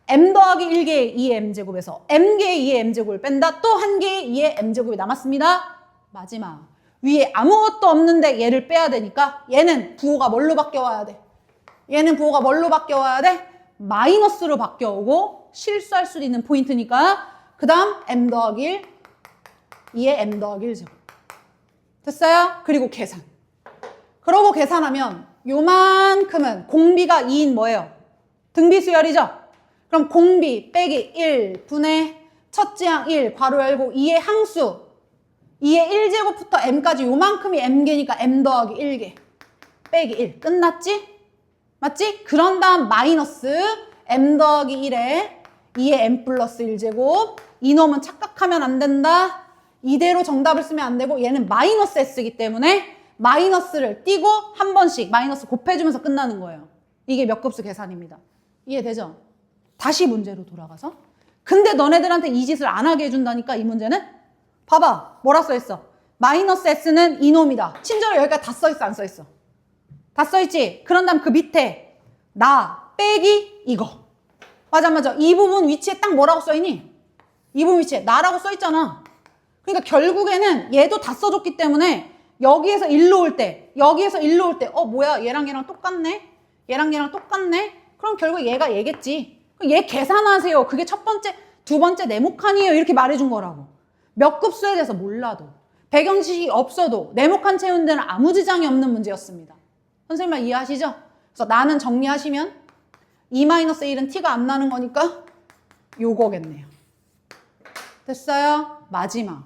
m 더하기 1개의 2의 m제곱에서 m개의 2의 m제곱을 뺀다. 또 1개의 2의 m제곱이 남았습니다. 마지막. 위에 아무것도 없는데 얘를 빼야 되니까 얘는 부호가 뭘로 바뀌어와야 돼? 얘는 부호가 뭘로 바뀌어와야 돼? 마이너스로 바뀌어오고 실수할 수도 있는 포인트니까 그 다음 m 더하기 1, 2의 m 더하기 1제곱. 됐어요? 그리고 계산. 그러고 계산하면 요만큼은 공비가 2인 뭐예요? 등비수열이죠? 그럼 공비 빼기 1 분의 첫째 항 1 괄호 열고 2의 항수 2의 1제곱부터 m까지 요만큼이 m개니까 m 더하기 1개 빼기 1 끝났지? 맞지? 그런 다음 마이너스 m 더하기 1에 2의 m 플러스 1제곱 이놈은 착각하면 안 된다. 이대로 정답을 쓰면 안 되고 얘는 마이너스 s이기 때문에 마이너스를 띄고 한 번씩 마이너스 곱해주면서 끝나는 거예요. 이게 몇 급수 계산입니다. 이해되죠? 다시 문제로 돌아가서 근데 너네들한테 이 짓을 안 하게 해준다니까 이 문제는 봐봐 뭐라 써있어? 마이너스 s는 이놈이다. 친절히 여기까지 다 써있어 안 써있어? 다 써있지? 그런 다음 그 밑에 나 빼기 이거 맞아 이 부분 위치에 딱 뭐라고 써있니? 이 부분 위치에 나라고 써있잖아. 그러니까 결국에는 얘도 다 써줬기 때문에 여기에서 일로 올 때 여기에서 일로 올 때 뭐야 얘랑 얘랑 똑같네? 얘랑 얘랑 똑같네? 그럼 결국 얘가 얘겠지. 얘 계산하세요. 그게 첫 번째, 두 번째 네모칸이에요. 이렇게 말해준 거라고. 몇 급수에 대해서 몰라도 배경 지식이 없어도 네모칸 채우는 데는 아무 지장이 없는 문제였습니다. 선생님 말 이해하시죠? 그래서 나는 정리하시면 2-1은 t가 안 나는 거니까 요거겠네요. 됐어요? 마지막.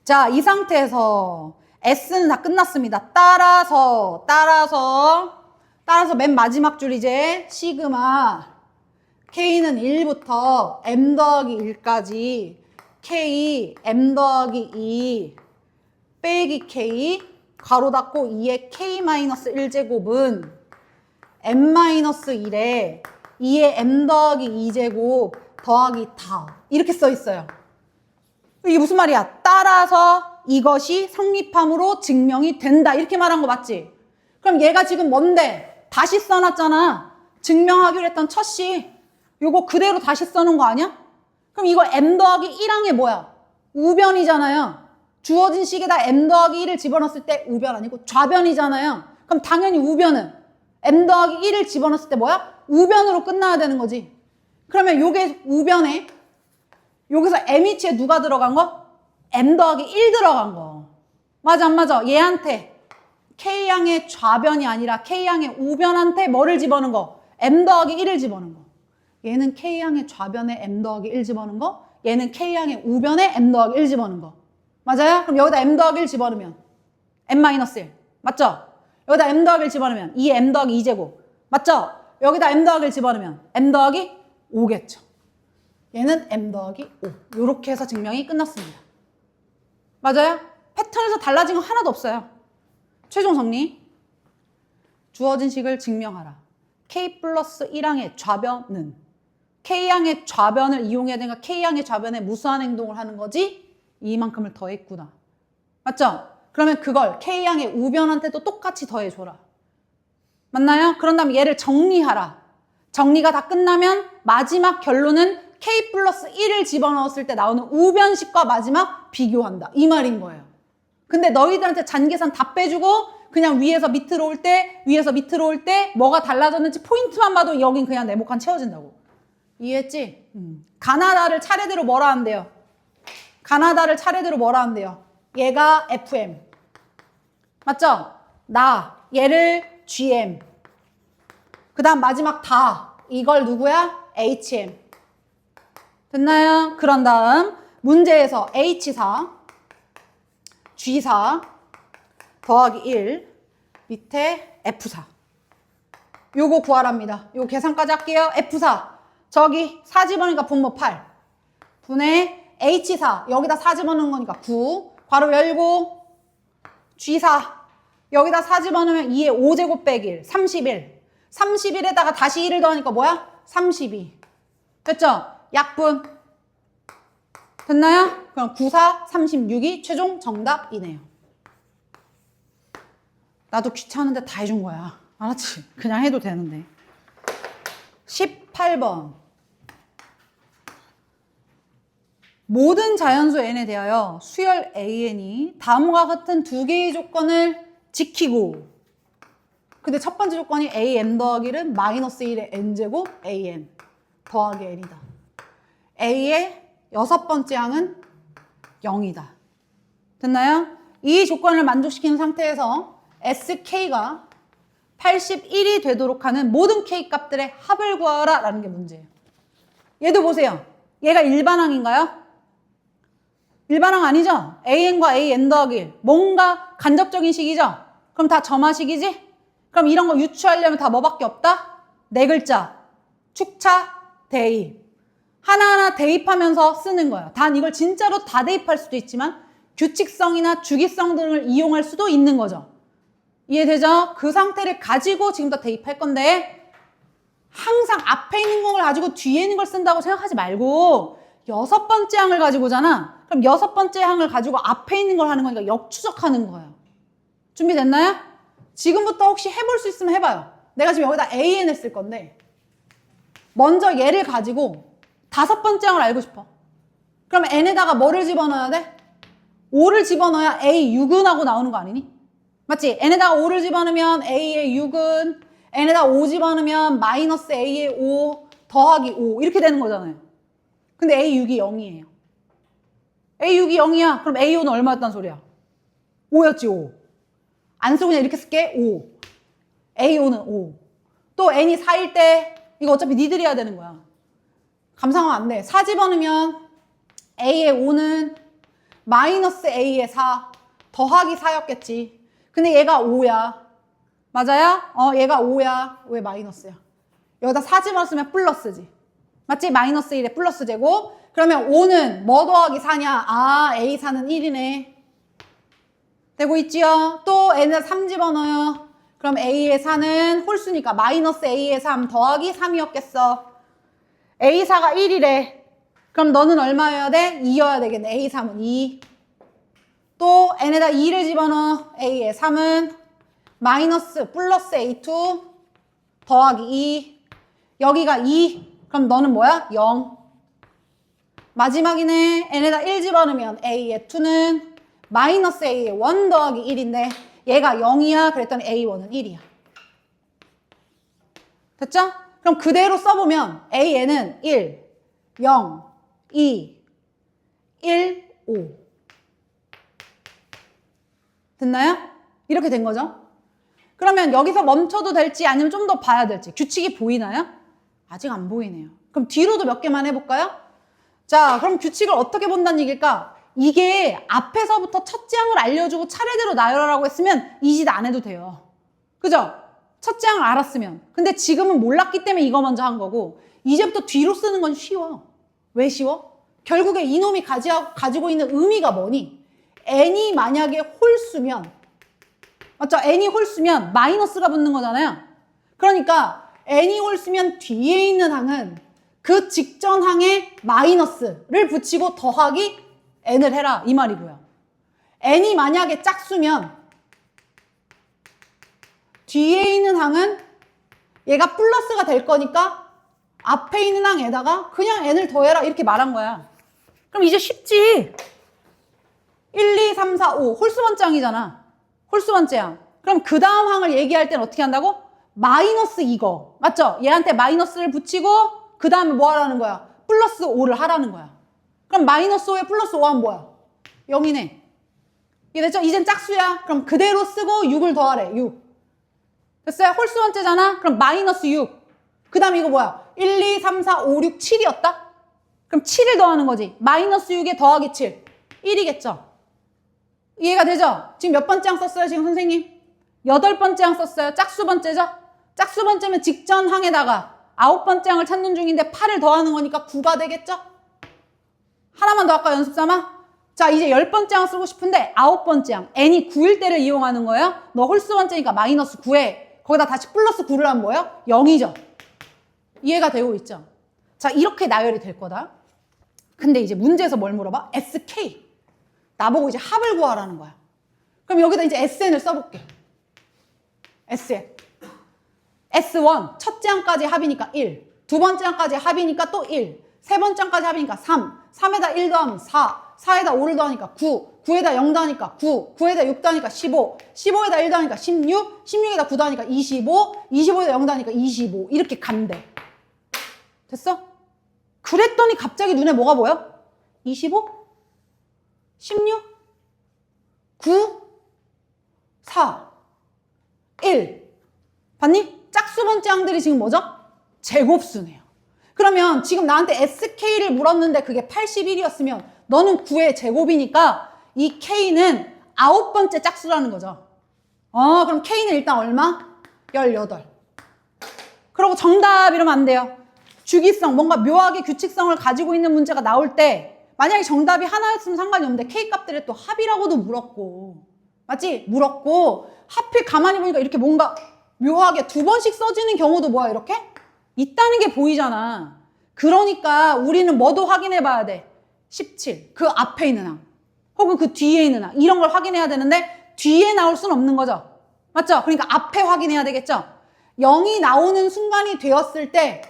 자, 이 상태에서 S는 다 끝났습니다. 따라서 맨 마지막 줄 이제 시그마 K는 1부터 M 더하기 1까지 K M 더하기 2 빼기 K 괄호 닫고 2의 K-1제곱은 M-1에 2의 M 더하기 2제곱 더하기 다 이렇게 써 있어요. 이게 무슨 말이야? 따라서 이것이 성립함으로 증명이 된다 이렇게 말한 거 맞지? 그럼 얘가 지금 뭔데? 다시 써놨잖아. 증명하기로 했던 첫 시. 요거 그대로 다시 써놓은 거 아니야? 그럼 이거 M 더하기 1항에 뭐야? 우변이잖아요. 주어진 식에다 M 더하기 1을 집어넣었을 때 우변 아니고 좌변이잖아요. 그럼 당연히 우변은 M 더하기 1을 집어넣었을 때 뭐야? 우변으로 끝나야 되는 거지. 그러면 요게 우변에 여기서 M이치에 누가 들어간 거? M 더하기 1 들어간 거. 맞아 안 맞아? 얘한테 K양의 좌변이 아니라 K양의 우변한테 뭐를 집어넣은 거? M 더하기 1을 집어넣은 거. 얘는 K양의 좌변에 M 더하기 1 집어넣은 거. 얘는 K양의 우변에 M 더하기 1 집어넣은 거. 맞아요? 그럼 여기다 M 더하기 1 집어넣으면 M-1. 맞죠? 여기다 M 더하기 1 집어넣으면 2M 더하기 2제곱. 맞죠? 여기다 M 더하기 1 집어넣으면 M 더하기 5겠죠. 얘는 M 더하기 5. 요렇게 해서 증명이 끝났습니다. 맞아요? 패턴에서 달라진 거 하나도 없어요. 최종 정리. 주어진 식을 증명하라. K 플러스 1항의 좌변은 K항의 좌변을 이용해야 되니까 K항의 좌변에 무수한 행동을 하는 거지 이만큼을 더했구나. 맞죠? 그러면 그걸 K항의 우변한테도 똑같이 더해줘라. 맞나요? 그런 다음에 얘를 정리하라. 정리가 다 끝나면 마지막 결론은 K 플러스 1을 집어넣었을 때 나오는 우변식과 마지막 비교한다. 이 말인 거예요. 근데 너희들한테 잔계산 다 빼주고 그냥 위에서 밑으로 올 때 뭐가 달라졌는지 포인트만 봐도 여긴 그냥 네모칸 채워진다고. 이해했지? 가나다를 차례대로 뭐라 한대요? 가나다를 차례대로 뭐라 한대요? 얘가 FM. 맞죠? 얘를 GM. 그 다음 마지막 다. 이걸 누구야? HM. 됐나요? 그런 다음 문제에서 H4, G4 더하기 1 밑에 F4. 요거 구하랍니다. 요거 계산까지 할게요. F4 저기 4 집어넣으니까 분모 8 분의 H4 여기다 4 집어넣는 거니까 9 괄호 열고 G4 여기다 4 집어넣으면 2의 5제곱 빼기 1 31 31에다가 다시 1을 더하니까 뭐야? 32 됐죠? 약분 됐나요? 그럼 9, 4, 36이 최종 정답이네요. 나도 귀찮은데 다 해준 거야. 알았지? 그냥 해도 되는데. 18번. 모든 자연수 n에 대하여 수열 an이 다음과 같은 두 개의 조건을 지키고 근데 첫 번째 조건이 am 더하기1은 마이너스 1의 n제곱 an 더하기 n이다. a의 여섯 번째 항은 0이다. 됐나요? 이 조건을 만족시키는 상태에서 SK가 81이 되도록 하는 모든 K 값들의 합을 구하라 라는 게 문제예요. 얘도 보세요. 얘가 일반항인가요? 일반항 아니죠? AN과 AN 더하기 1. 뭔가 간접적인 식이죠? 그럼 다 점화식이지? 그럼 이런 거 유추하려면 다 뭐밖에 없다? 네 글자. 축차, 대입. 하나하나 대입하면서 쓰는 거예요. 단 이걸 진짜로 다 대입할 수도 있지만 규칙성이나 주기성 등을 이용할 수도 있는 거죠. 이해되죠? 그 상태를 가지고 지금 다 대입할 건데 항상 앞에 있는 걸 가지고 뒤에 있는 걸 쓴다고 생각하지 말고 여섯 번째 항을 가지고잖아. 그럼 여섯 번째 항을 가지고 앞에 있는 걸 하는 거니까 역추적하는 거예요. 준비됐나요? 지금부터 혹시 해볼 수 있으면 해봐요. 내가 지금 여기다 AN을 쓸 건데 먼저 얘를 가지고 다섯 번째 항을 알고 싶어. 그럼 n에다가 뭐를 집어넣어야 돼? 5를 집어넣어야 a 6은 하고 나오는 거 아니니? 맞지? n에다가 5를 집어넣으면 a의 6은 n에다가 5 집어넣으면 마이너스 a의 5 더하기 5 이렇게 되는 거잖아요. 근데 a 6이 0이에요. A6이 0이야. 그럼 A5는 얼마였단 소리야? 5였지, 5. 안 쓰고 그냥 이렇게 쓸게. 5. A5는 5. 또 N이 4일 때 이거 어차피 니들이 해야 되는 거야. 감상하면 안 돼. 4 집어넣으면 A의 5는 마이너스 A의 4 더하기 4였겠지. 근데 얘가 5야. 맞아요? 얘가 5야. 왜 마이너스야? 여기다 4 집어넣으면 플러스지. 맞지? 마이너스 1에 플러스 제곱. 그러면 5는 뭐 더하기 4냐? 아, A4는 1이네. 되고 있지요? 또 N에다 3 집어넣어요. 그럼 A의 4는 홀수니까 마이너스 A의 3 더하기 3이었겠어. A4가 1이래. 그럼 너는 얼마여야 돼? 2여야 되겠네. A3은 2. 또 N에다 2를 집어넣어. A의 3은 마이너스 플러스 A2 더하기 2. 여기가 2. 그럼 너는 뭐야? 0. 마지막이네. N에다 1 집어넣으면 A의 2는 마이너스 A의 1 더하기 1인데 얘가 0이야. 그랬더니 A1은 1이야. 됐죠? 그럼 그대로 써보면 AN은 1, 0, 2, 1, 5. 됐나요? 이렇게 된 거죠? 그러면 여기서 멈춰도 될지 아니면 좀 더 봐야 될지 규칙이 보이나요? 아직 안 보이네요. 그럼 뒤로도 몇 개만 해볼까요? 자, 그럼 규칙을 어떻게 본다는 얘기일까? 이게 앞에서부터 첫째 항을 알려주고 차례대로 나열하라고 했으면 이 짓 안 해도 돼요. 그죠? 첫째 항을 알았으면. 근데 지금은 몰랐기 때문에 이거 먼저 한 거고 이제부터 뒤로 쓰는 건 쉬워. 왜 쉬워? 결국에 이놈이 가지고 있는 의미가 뭐니? n이 만약에 홀수면 맞죠? n이 홀수면 마이너스가 붙는 거잖아요. 그러니까 n이 홀수면 뒤에 있는 항은 그 직전 항에 마이너스를 붙이고 더하기 n을 해라 이 말이고요. n이 만약에 짝수면 뒤에 있는 항은 얘가 플러스가 될 거니까 앞에 있는 항에다가 그냥 n을 더해라 이렇게 말한 거야. 그럼 이제 쉽지. 1, 2, 3, 4, 5 홀수 번째 항이잖아. 홀수 번째 항. 그럼 그 다음 항을 얘기할 때는 어떻게 한다고? 마이너스 이거. 맞죠? 얘한테 마이너스를 붙이고 그 다음에 뭐 하라는 거야? 플러스 5를 하라는 거야. 그럼 마이너스 5에 플러스 5 하면 뭐야? 0이네. 이해됐죠? 이젠 짝수야. 그럼 그대로 쓰고 6을 더하래. 6. 됐어요? 홀수 번째잖아? 그럼 마이너스 6. 그 다음에 이거 뭐야? 1, 2, 3, 4, 5, 6, 7이었다? 그럼 7을 더하는 거지. 마이너스 6에 더하기 7. 1이겠죠? 이해가 되죠? 지금 몇 번째 항 썼어요? 지금 선생님? 8번째 항 썼어요. 짝수 번째죠? 짝수 번째면 직전 항에다가 9번째 항을 찾는 중인데 8을 더하는 거니까 9가 되겠죠? 하나만 더 할까요? 연습 삼아? 자, 이제 10번째 항 쓰고 싶은데 9번째 항. n이 9일 때를 이용하는 거예요. 너 홀수 번째니까 마이너스 9에 거기다 다시 플러스 9를 하면 뭐예요? 0이죠. 이해가 되고 있죠? 자, 이렇게 나열이 될 거다. 근데 이제 문제에서 뭘 물어봐? SK. 나보고 이제 합을 구하라는 거야. 그럼 여기다 이제 SN을 써볼게. SN. S1. 첫째 항까지 합이니까 1. 두 번째 항까지 합이니까 또 1. 세 번째 항까지 합이니까 3. 3에다 1 더하면 4. 4에다 5를 더하니까 9. 9에다 0 더하니까 9. 9에다 6 더하니까 15. 15에다 1 더하니까 16. 16에다 9 더하니까 25. 25에다 0 더하니까 25. 이렇게 간대. 됐어? 그랬더니 갑자기 눈에 뭐가 보여? 25? 16? 9? 4? 1. 봤니? 짝수 번째 항들이 지금 뭐죠? 제곱수네요. 그러면 지금 나한테 SK를 물었는데 그게 81이었으면 너는 9의 제곱이니까 이 K는 9번째 짝수라는 거죠. 그럼 K는 일단 얼마? 18. 그리고 정답 이러면 안 돼요. 주기성, 뭔가 묘하게 규칙성을 가지고 있는 문제가 나올 때 만약에 정답이 하나였으면 상관이 없는데 K 값들을 또 합이라고도 물었고 맞지? 물었고 하필 가만히 보니까 이렇게 뭔가 묘하게 두 번씩 써지는 경우도 뭐야 이렇게? 있다는 게 보이잖아. 그러니까 우리는 뭐도 확인해 봐야 돼. 17. 그 앞에 있는 항. 혹은 그 뒤에 있는 항. 이런 걸 확인해야 되는데 뒤에 나올 수는 없는 거죠. 맞죠? 그러니까 앞에 확인해야 되겠죠? 0이 나오는 순간이 되었을 때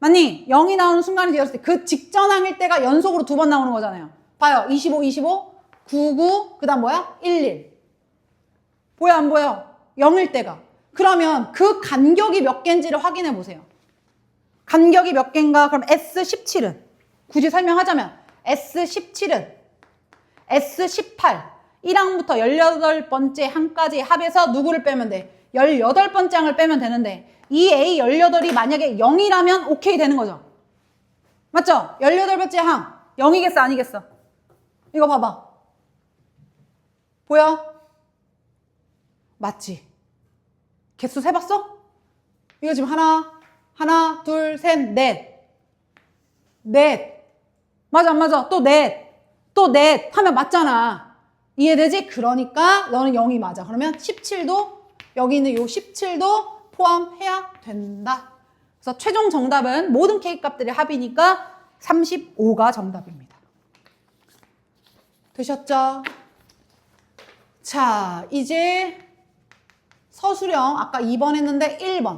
맞니? 0이 나오는 순간이 되었을 때 그 직전 항일 때가 연속으로 두 번 나오는 거잖아요. 봐요. 25, 25, 99, 그 다음 뭐야? 11. 보여 안 보여? 0일 때가. 그러면 그 간격이 몇 개인지를 확인해 보세요. 간격이 몇 개인가? 그럼 S17은 굳이 설명하자면 S17은 S18 1항부터 18번째 항까지 합해서 누구를 빼면 돼? 18번째 항을 빼면 되는데 이 A 18이 만약에 0이라면 오케이 되는 거죠. 맞죠? 18번째 항 0이겠어 아니겠어? 이거 봐봐. 보여? 맞지? 개수 세봤어? 이거 지금 하나, 둘, 셋, 넷. 맞아, 안 맞아? 또 넷 하면 맞잖아. 이해되지? 그러니까 너는 0이 맞아. 그러면 17도, 여기 있는 요 17도 포함해야 된다. 그래서 최종 정답은 모든 K 값들의 합이니까 35가 정답입니다. 되셨죠? 자, 이제 서술형 아까 2번 했는데 1번.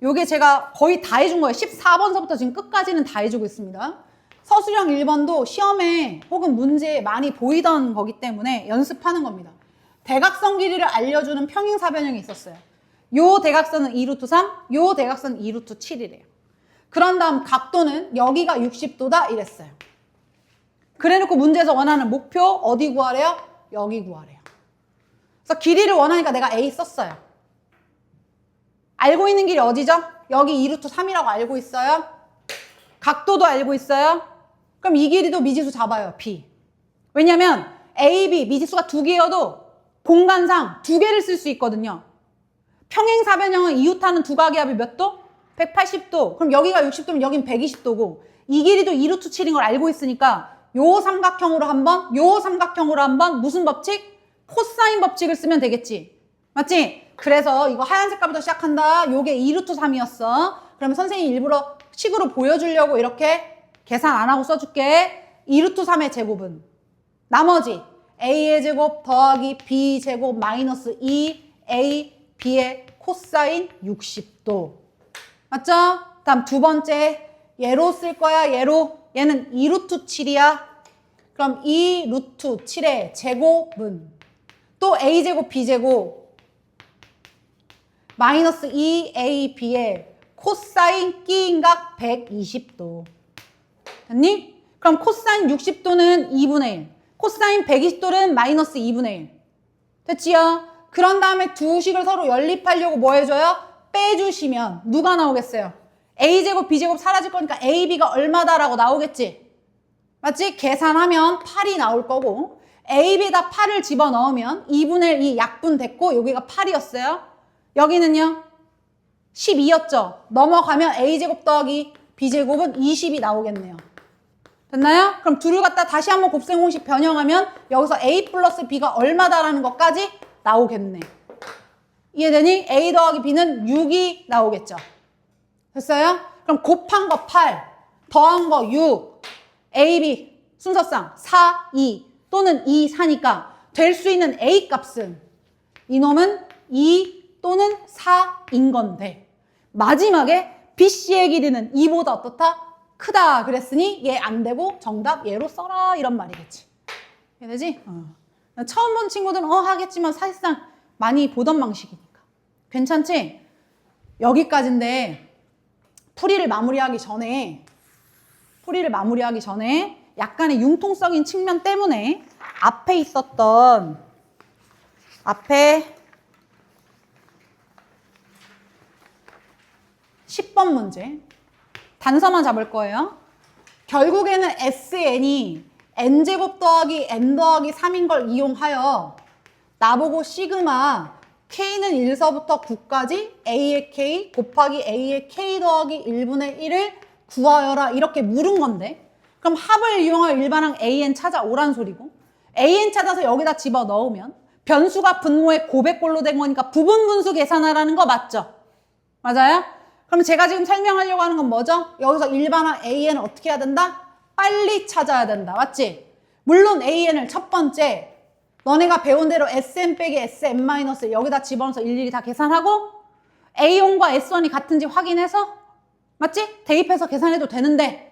요게 제가 거의 다 해준 거예요. 14번서부터 지금 끝까지는 다 해주고 있습니다. 서술형 1번도 시험에 혹은 문제에 많이 보이던 거기 때문에 연습하는 겁니다. 대각선 길이를 알려주는 평행사변형이 있었어요. 요 대각선은 2루트 3, 요 대각선은 2루트 7이래요. 그런 다음 각도는 여기가 60도다 이랬어요. 그래놓고 문제에서 원하는 목표 어디 구하래요? 여기 구하래요. 그래서 길이를 원하니까 내가 A 썼어요. 알고 있는 길이 어디죠? 여기 2루트 3이라고 알고 있어요. 각도도 알고 있어요. 그럼 이 길이도 미지수 잡아요. B. 왜냐면 A, B 미지수가 2개여도 공간상 2개를 쓸 수 있거든요. 평행사변형은 이웃하는 두 각의 합이 몇 도? 180도. 그럼 여기가 60도면 여긴 120도고 이 길이도 2루트 7인 걸 알고 있으니까 요 삼각형으로 한번, 요 삼각형으로 한번 무슨 법칙? 코사인 법칙을 쓰면 되겠지. 맞지? 그래서 이거 하얀 색깔부터 시작한다. 요게 2루트 3이었어. 그러면 선생님이 일부러 식으로 보여주려고 이렇게 계산 안 하고 써줄게. 2루트 3의 제곱은 나머지 A의 제곱 더하기 B 제곱 마이너스 2A B의 코사인 60도. 맞죠? 다음 두 번째 얘로 쓸 거야. 얘는 2루트 7이야. 그럼 2루트 7의 제곱은 또 A제곱 B제곱 마이너스 2AB의 코사인 끼인각 120도. 됐니? 그럼 코사인 60도는 2분의 1. 코사인 120도는 마이너스 2분의 1. 됐지요? 그런 다음에 두 식을 서로 연립하려고 뭐 해줘요? 빼주시면 누가 나오겠어요? A제곱 B제곱 사라질 거니까 AB가 얼마다라고 나오겠지? 맞지? 계산하면 8이 나올 거고 AB에다 8을 집어넣으면 2분의 1 이 약분 됐고 여기가 8이었어요. 여기는요 12였죠. 넘어가면 A제곱 더하기 B제곱은 20이 나오겠네요. 됐나요? 그럼 둘을 갖다 다시 한번 곱셈 공식 변형하면 여기서 A 플러스 B가 얼마다라는 것까지 나오겠네. 이해되니? A 더하기 B는 6이 나오겠죠. 됐어요? 그럼 곱한 거 8, 더한 거 6, A, B 순서상 4, 2 또는 2, 4니까 될 수 있는 A 값은 이놈은 2 또는 4인 건데 마지막에 BC의 길이는 2보다 어떻다? 크다 그랬으니 얘 안 되고 정답 얘로 써라 이런 말이겠지. 이해되지? 처음 본 친구들은 하겠지만 사실상 많이 보던 방식이니까. 괜찮지? 여기까지인데 풀이를 마무리하기 전에 약간의 융통성인 측면 때문에 앞에 있었던 10번 문제 단서만 잡을 거예요. 결국에는 SN이 N제곱 더하기 N 더하기 3인 걸 이용하여 나보고 시그마 K는 1서부터 9까지 A의 K 곱하기 A의 K 더하기 1분의 1을 구하여라 이렇게 물은 건데 그럼 합을 이용하여 일반항 AN 찾아오란 소리고 AN 찾아서 여기다 집어넣으면 변수가 분모의 고백꼴로 된 거니까 부분 분수 계산하라는 거 맞죠? 맞아요? 그럼 제가 지금 설명하려고 하는 건 뭐죠? 여기서 일반항 AN을 어떻게 해야 된다? 빨리 찾아야 된다. 맞지? 물론 AN을 첫 번째 너네가 배운 대로 SM 빼기 SM 마이너스 여기다 집어넣어서 일일이 다 계산하고 A1과 S1이 같은지 확인해서 맞지? 대입해서 계산해도 되는데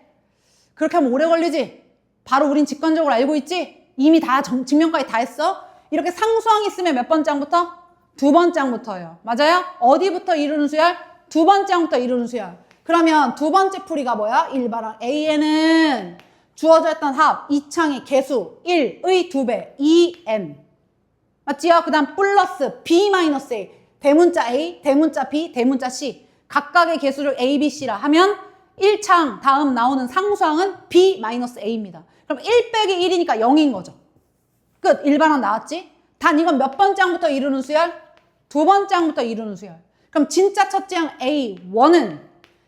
그렇게 하면 오래 걸리지? 바로 우린 직관적으로 알고 있지? 이미 다 증명까지 다 했어? 이렇게 상수항 있으면 몇 번째 항부터? 두 번째 항부터예요. 맞아요? 어디부터 이루는 수열? 두 번째 항부터 이루는 수열. 그러면 두 번째 풀이가 뭐야? 일반항 AN은 주어져 있던 합, 이창의 개수 1의 2배, 2n. 맞지요? 그 다음 플러스 b-a. 대문자 a, 대문자 b, 대문자 c. 각각의 개수를 a, b, c라 하면 1창 다음 나오는 상수항은 b-a입니다. 그럼 1 빼기 1이니까 0인 거죠. 끝. 일반항 나왔지? 단 이건 몇 번째 항부터 이루는 수열? 두 번째 항부터 이루는 수열. 그럼 진짜 첫째 항 A1은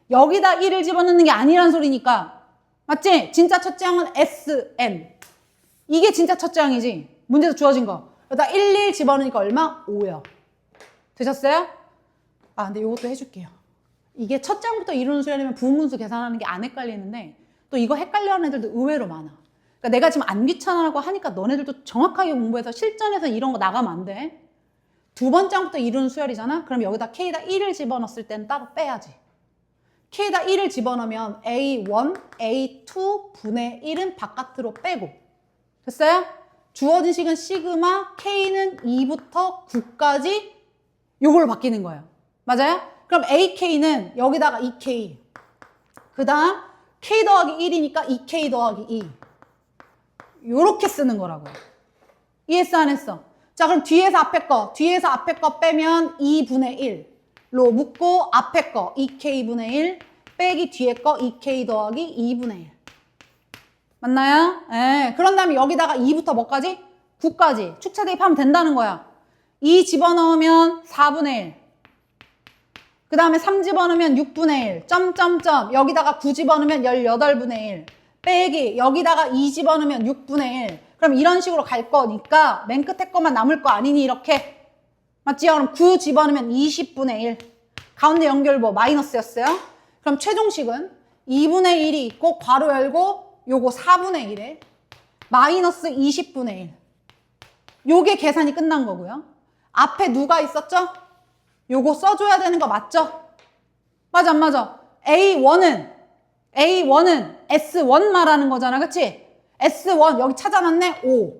여기다 1을 집어넣는 게 아니란 소리니까 맞지? 진짜 첫째 항은 SN. 이게 진짜 첫째 항이지. 문제에서 주어진 거. 여기다 1, 1 집어넣으니까 얼마? 5요. 되셨어요? 아, 근데 이것도 해줄게요. 이게 첫째 항부터 이루는 수열이면 부분분수 계산하는 게 안 헷갈리는데 또 이거 헷갈려하는 애들도 의외로 많아. 그러니까 내가 지금 안 귀찮아라고 하니까 너네들도 정확하게 공부해서 실전에서 이런 거 나가면 안 돼. 두 번째 항부터 이루는 수열이잖아? 그럼 여기다 K에다 1을 집어넣었을 때는 따로 빼야지. K에다 1을 집어넣으면 A1, A2 분의 1은 바깥으로 빼고. 됐어요? 주어진 식은 시그마, K는 2부터 9까지 요걸로 바뀌는 거예요. 맞아요? 그럼 AK는 여기다가 2K. 그 다음 K 더하기 1이니까 2K 더하기 2. 요렇게 쓰는 거라고요. 이해했어 안 했어? 자 그럼 뒤에서 앞에 거 빼면 2분의 1로 묶고 앞에 거 2K분의 1 빼기 뒤에 거 2K 더하기 2분의 1. 맞나요? 예. 그런 다음에 여기다가 2부터 뭐까지? 9까지 축차 대입하면 된다는 거야. 2 집어넣으면 4분의 1. 그 다음에 3 집어넣으면 6분의 1. 점점점 여기다가 9 집어넣으면 18분의 1. 빼기 여기다가 2 집어넣으면 6분의 1. 그럼 이런 식으로 갈 거니까 맨 끝에 거만 남을 거 아니니 이렇게. 맞지요? 그럼 9 집어넣으면 20분의 1. 가운데 연결부 마이너스였어요. 그럼 최종식은 2분의 1이 있고 괄호 열고 요거 4분의 1에 마이너스 20분의 1. 요게 계산이 끝난 거고요. 앞에 누가 있었죠? 요거 써줘야 되는 거 맞죠? 맞아 안 맞아? A1은 S1 말하는 거잖아. 그치? S1 여기 찾아놨네? 5.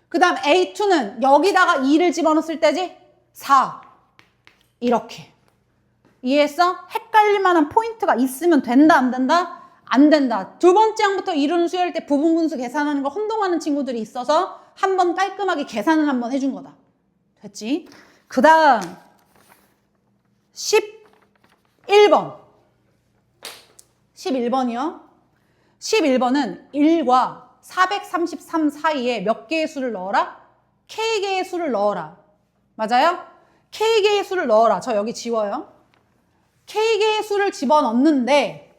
그 다음 A2는 여기다가 2를 집어넣었을 때지? 4. 이렇게. 이해했어? 헷갈릴 만한 포인트가 있으면 된다 안 된다? 안 된다. 두 번째 항부터 이루는 수열일 때 부분분수 계산하는 걸 혼동하는 친구들이 있어서 한번 깔끔하게 계산을 한번 해준 거다. 됐지? 그 다음 11번 11번이요. 11번은 1과 433 사이에 몇 개의 수를 넣어라? K개의 수를 넣어라. 맞아요? K개의 수를 넣어라. 저 여기 지워요. K개의 수를 집어넣는데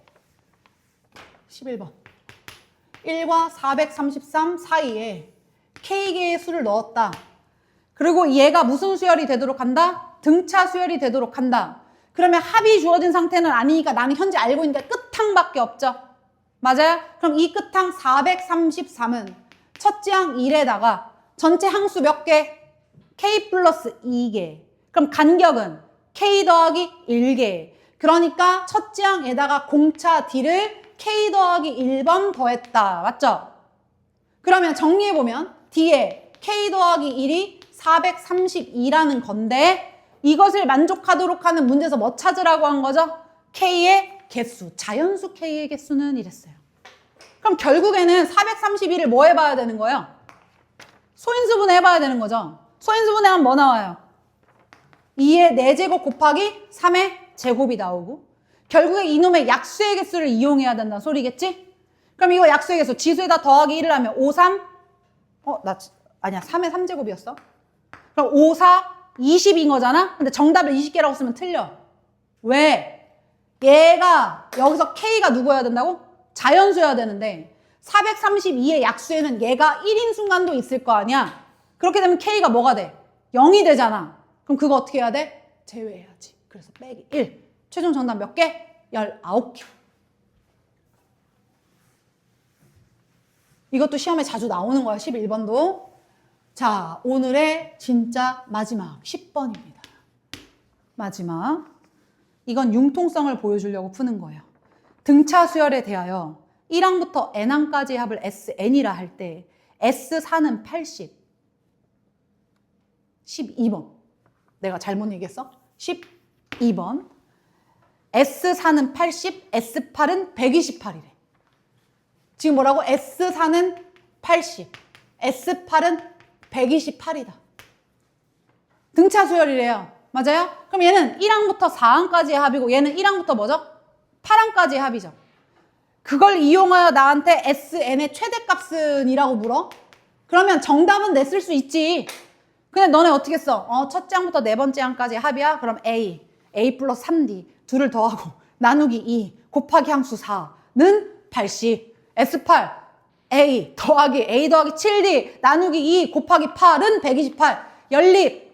11번 1과 433 사이에 K개의 수를 넣었다. 그리고 얘가 무슨 수열이 되도록 한다? 등차 수열이 되도록 한다. 그러면 합이 주어진 상태는 아니니까 나는 현재 알고 있는 게 끝항밖에 없죠. 맞아요? 그럼 이 끝항 433은 첫째 항 1에다가 전체 항수 몇 개? K 플러스 2개. 그럼 간격은 K 더하기 1개. 그러니까 첫째 항에다가 공차 D를 K 더하기 1번 더했다. 맞죠? 그러면 정리해보면 D에 K 더하기 1이 432라는 건데 이것을 만족하도록 하는 문제에서 뭐 찾으라고 한 거죠? K의 개수, 자연수 K의 개수는 이랬어요. 그럼 결국에는 431을 뭐 해봐야 되는 거예요? 소인수분해 해봐야 되는 거죠. 소인수분해 하면 뭐 나와요? 2의 4제곱 곱하기 3의 제곱이 나오고 결국에 이놈의 약수의 개수를 이용해야 된다는 소리겠지? 그럼 이거 약수의 개수 지수에다 더하기 1을 하면 5, 3 아니야 3의 3제곱이었어. 그럼 5, 4, 20인 거잖아? 근데 정답을 20개라고 쓰면 틀려. 왜? 얘가 여기서 K가 누구여야 된다고? 자연수여야 되는데 432의 약수에는 얘가 1인 순간도 있을 거 아니야? 그렇게 되면 K가 뭐가 돼? 0이 되잖아. 그럼 그거 어떻게 해야 돼? 제외해야지. 그래서 빼기 1. 최종 정답 몇 개? 19개. 이것도 시험에 자주 나오는 거야. 11번도. 자, 오늘의 진짜 마지막 10번입니다. 마지막. 이건 융통성을 보여주려고 푸는 거예요. 등차 수열에 대하여 1항부터 n항까지의 합을 SN이라 할 때 S4는 80. 12번. 내가 잘못 얘기했어? 12번. S4는 80, S8은 128이래. 지금 뭐라고? S4는 80, S8은 128이다. 등차 수열이래요. 맞아요? 그럼 얘는 1항부터 4항까지의 합이고 얘는 1항부터 뭐죠? 8항까지의 합이죠. 그걸 이용하여 나한테 SN의 최대값은 이라고 물어? 그러면 정답은 냈을 수 있지. 근데 너네 어떻게 써? 첫째 항부터 네 번째 항까지 합이야? 그럼 A 플러스 3D 둘을 더하고 나누기 2 곱하기 항수 4는 80 S8 A 더하기 7D 나누기 2 곱하기 8은 128 연립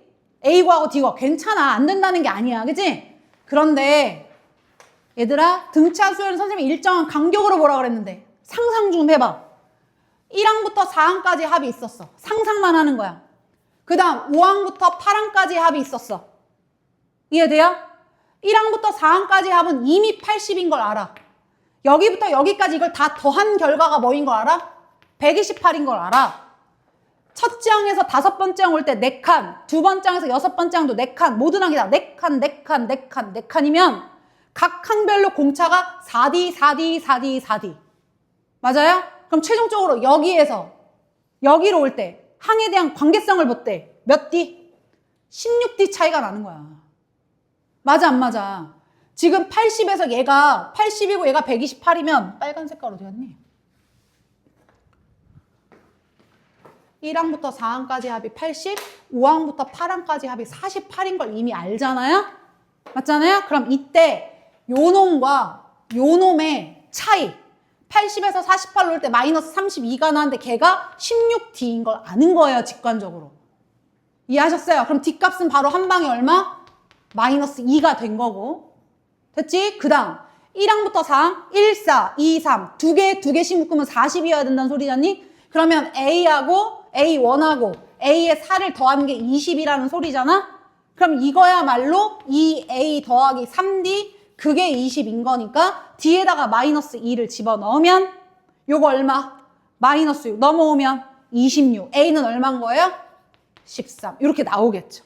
A 구하고 D 구하고 괜찮아. 안 된다는 게 아니야. 그치? 그런데 얘들아 등차 수열은 선생님이 일정한 간격으로 뭐라 그랬는데 상상 좀 해봐. 1항부터 4항까지 합이 있었어. 상상만 하는 거야. 그 다음 5항부터 8항까지 합이 있었어. 이해돼요? 1항부터 4항까지 합은 이미 80인 걸 알아. 여기부터 여기까지 이걸 다 더한 결과가 뭐인 걸 알아? 128인 걸 알아. 첫째 항에서 다섯 번째 항 올 때 4칸, 두 번째 항에서 여섯 번째 항도 4칸, 모든 항이 다 4칸, 4칸, 4칸, 4칸이면 각 항별로 공차가 4D, 4D, 4D, 4D. 맞아요? 그럼 최종적으로 여기에서 여기로 올 때 항에 대한 관계성을 볼 때 몇 D? 16D 차이가 나는 거야. 맞아 안 맞아? 지금 80에서 얘가 80이고 얘가 128이면 빨간 색깔 어디 갔니? 1항부터 4항까지 합이 80, 5항부터 8항까지 합이 48인 걸 이미 알잖아요? 맞잖아요? 그럼 이때 요놈과 요놈의 차이 80에서 48로 올 때 마이너스 32가 나는데 걔가 16D인 걸 아는 거예요. 직관적으로. 이해하셨어요? 그럼 D값은 바로 한 방에 얼마? 마이너스 2가 된 거고. 됐지? 그 다음 1항부터 4항 1, 4, 2, 3 두 개씩 묶으면 40이어야 된다는 소리잖니? 그러면 A하고 A1하고 A의 4를 더하는 게 20이라는 소리잖아? 그럼 이거야말로 2A 더하기 3D 그게 20인 거니까 D에다가 마이너스 2를 집어넣으면 요거 얼마? 마이너스 6 넘어오면 26. A는 얼마인 거예요? 13. 이렇게 나오겠죠.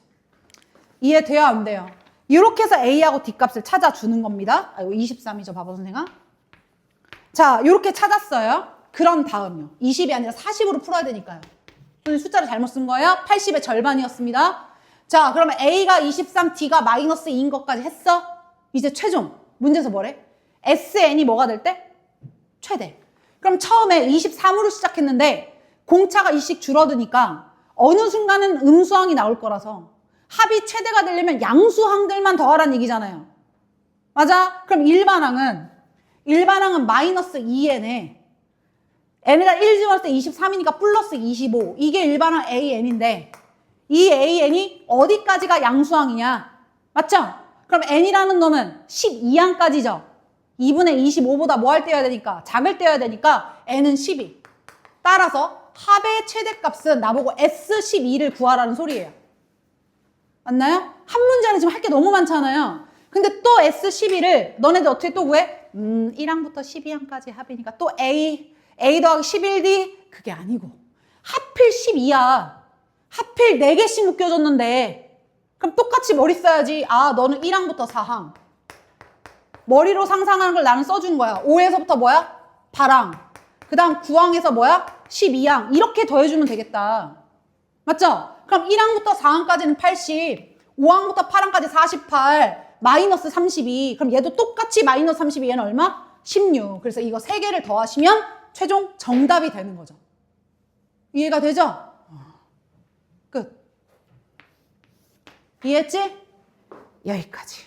이해돼요? 안 돼요? 이렇게 해서 A하고 D값을 찾아주는 겁니다. 이거 23이죠. 바보 선생아. 자, 이렇게 찾았어요. 그런 다음요. 20이 아니라 40으로 풀어야 되니까요. 선생님 숫자를 잘못 쓴 거예요. 80의 절반이었습니다. 자, 그러면 A가 23, D가 마이너스 2인 것까지 했어? 이제 최종. 문제에서 뭐래? SN이 뭐가 될 때? 최대. 그럼 처음에 23으로 시작했는데 공차가 2씩 줄어드니까 어느 순간은 음수항이 나올 거라서 합이 최대가 되려면 양수항들만 더하라는 얘기잖아요. 맞아? 그럼 일반항은 마이너스 2n에 n에다 1 집어넣을 때 23이니까 플러스 25. 이게 일반항 AN인데 이 AN이 어디까지가 양수항이냐? 맞죠? 그럼 n이라는 놈은 12항까지죠. 2분의 25보다 뭐 할 때여야 되니까? 작을 때여야 되니까 n은 12. 따라서 합의 최대값은 나보고 S12를 구하라는 소리예요. 맞나요? 한 문제는 지금 할 게 너무 많잖아요. 근데 또 S12를 너네들 어떻게 또 구해? 1항부터 12항까지 합이니까 또 A 더하기 11D? 그게 아니고 하필 12야. 하필 4개씩 묶여줬는데 그럼 똑같이 머리 써야지. 아, 너는 1항부터 4항. 머리로 상상하는 걸 나는 써준 거야. 5에서부터 뭐야? 8항. 그 다음 9항에서 뭐야? 12항. 이렇게 더해주면 되겠다. 맞죠? 그럼 1항부터 4항까지는 80, 5항부터 8항까지 48, 마이너스 32. 그럼 얘도 똑같이 마이너스 32, 얘는 얼마? 16. 그래서 이거 3개를 더하시면 최종 정답이 되는 거죠. 이해가 되죠? 끝. 이해했지? 여기까지.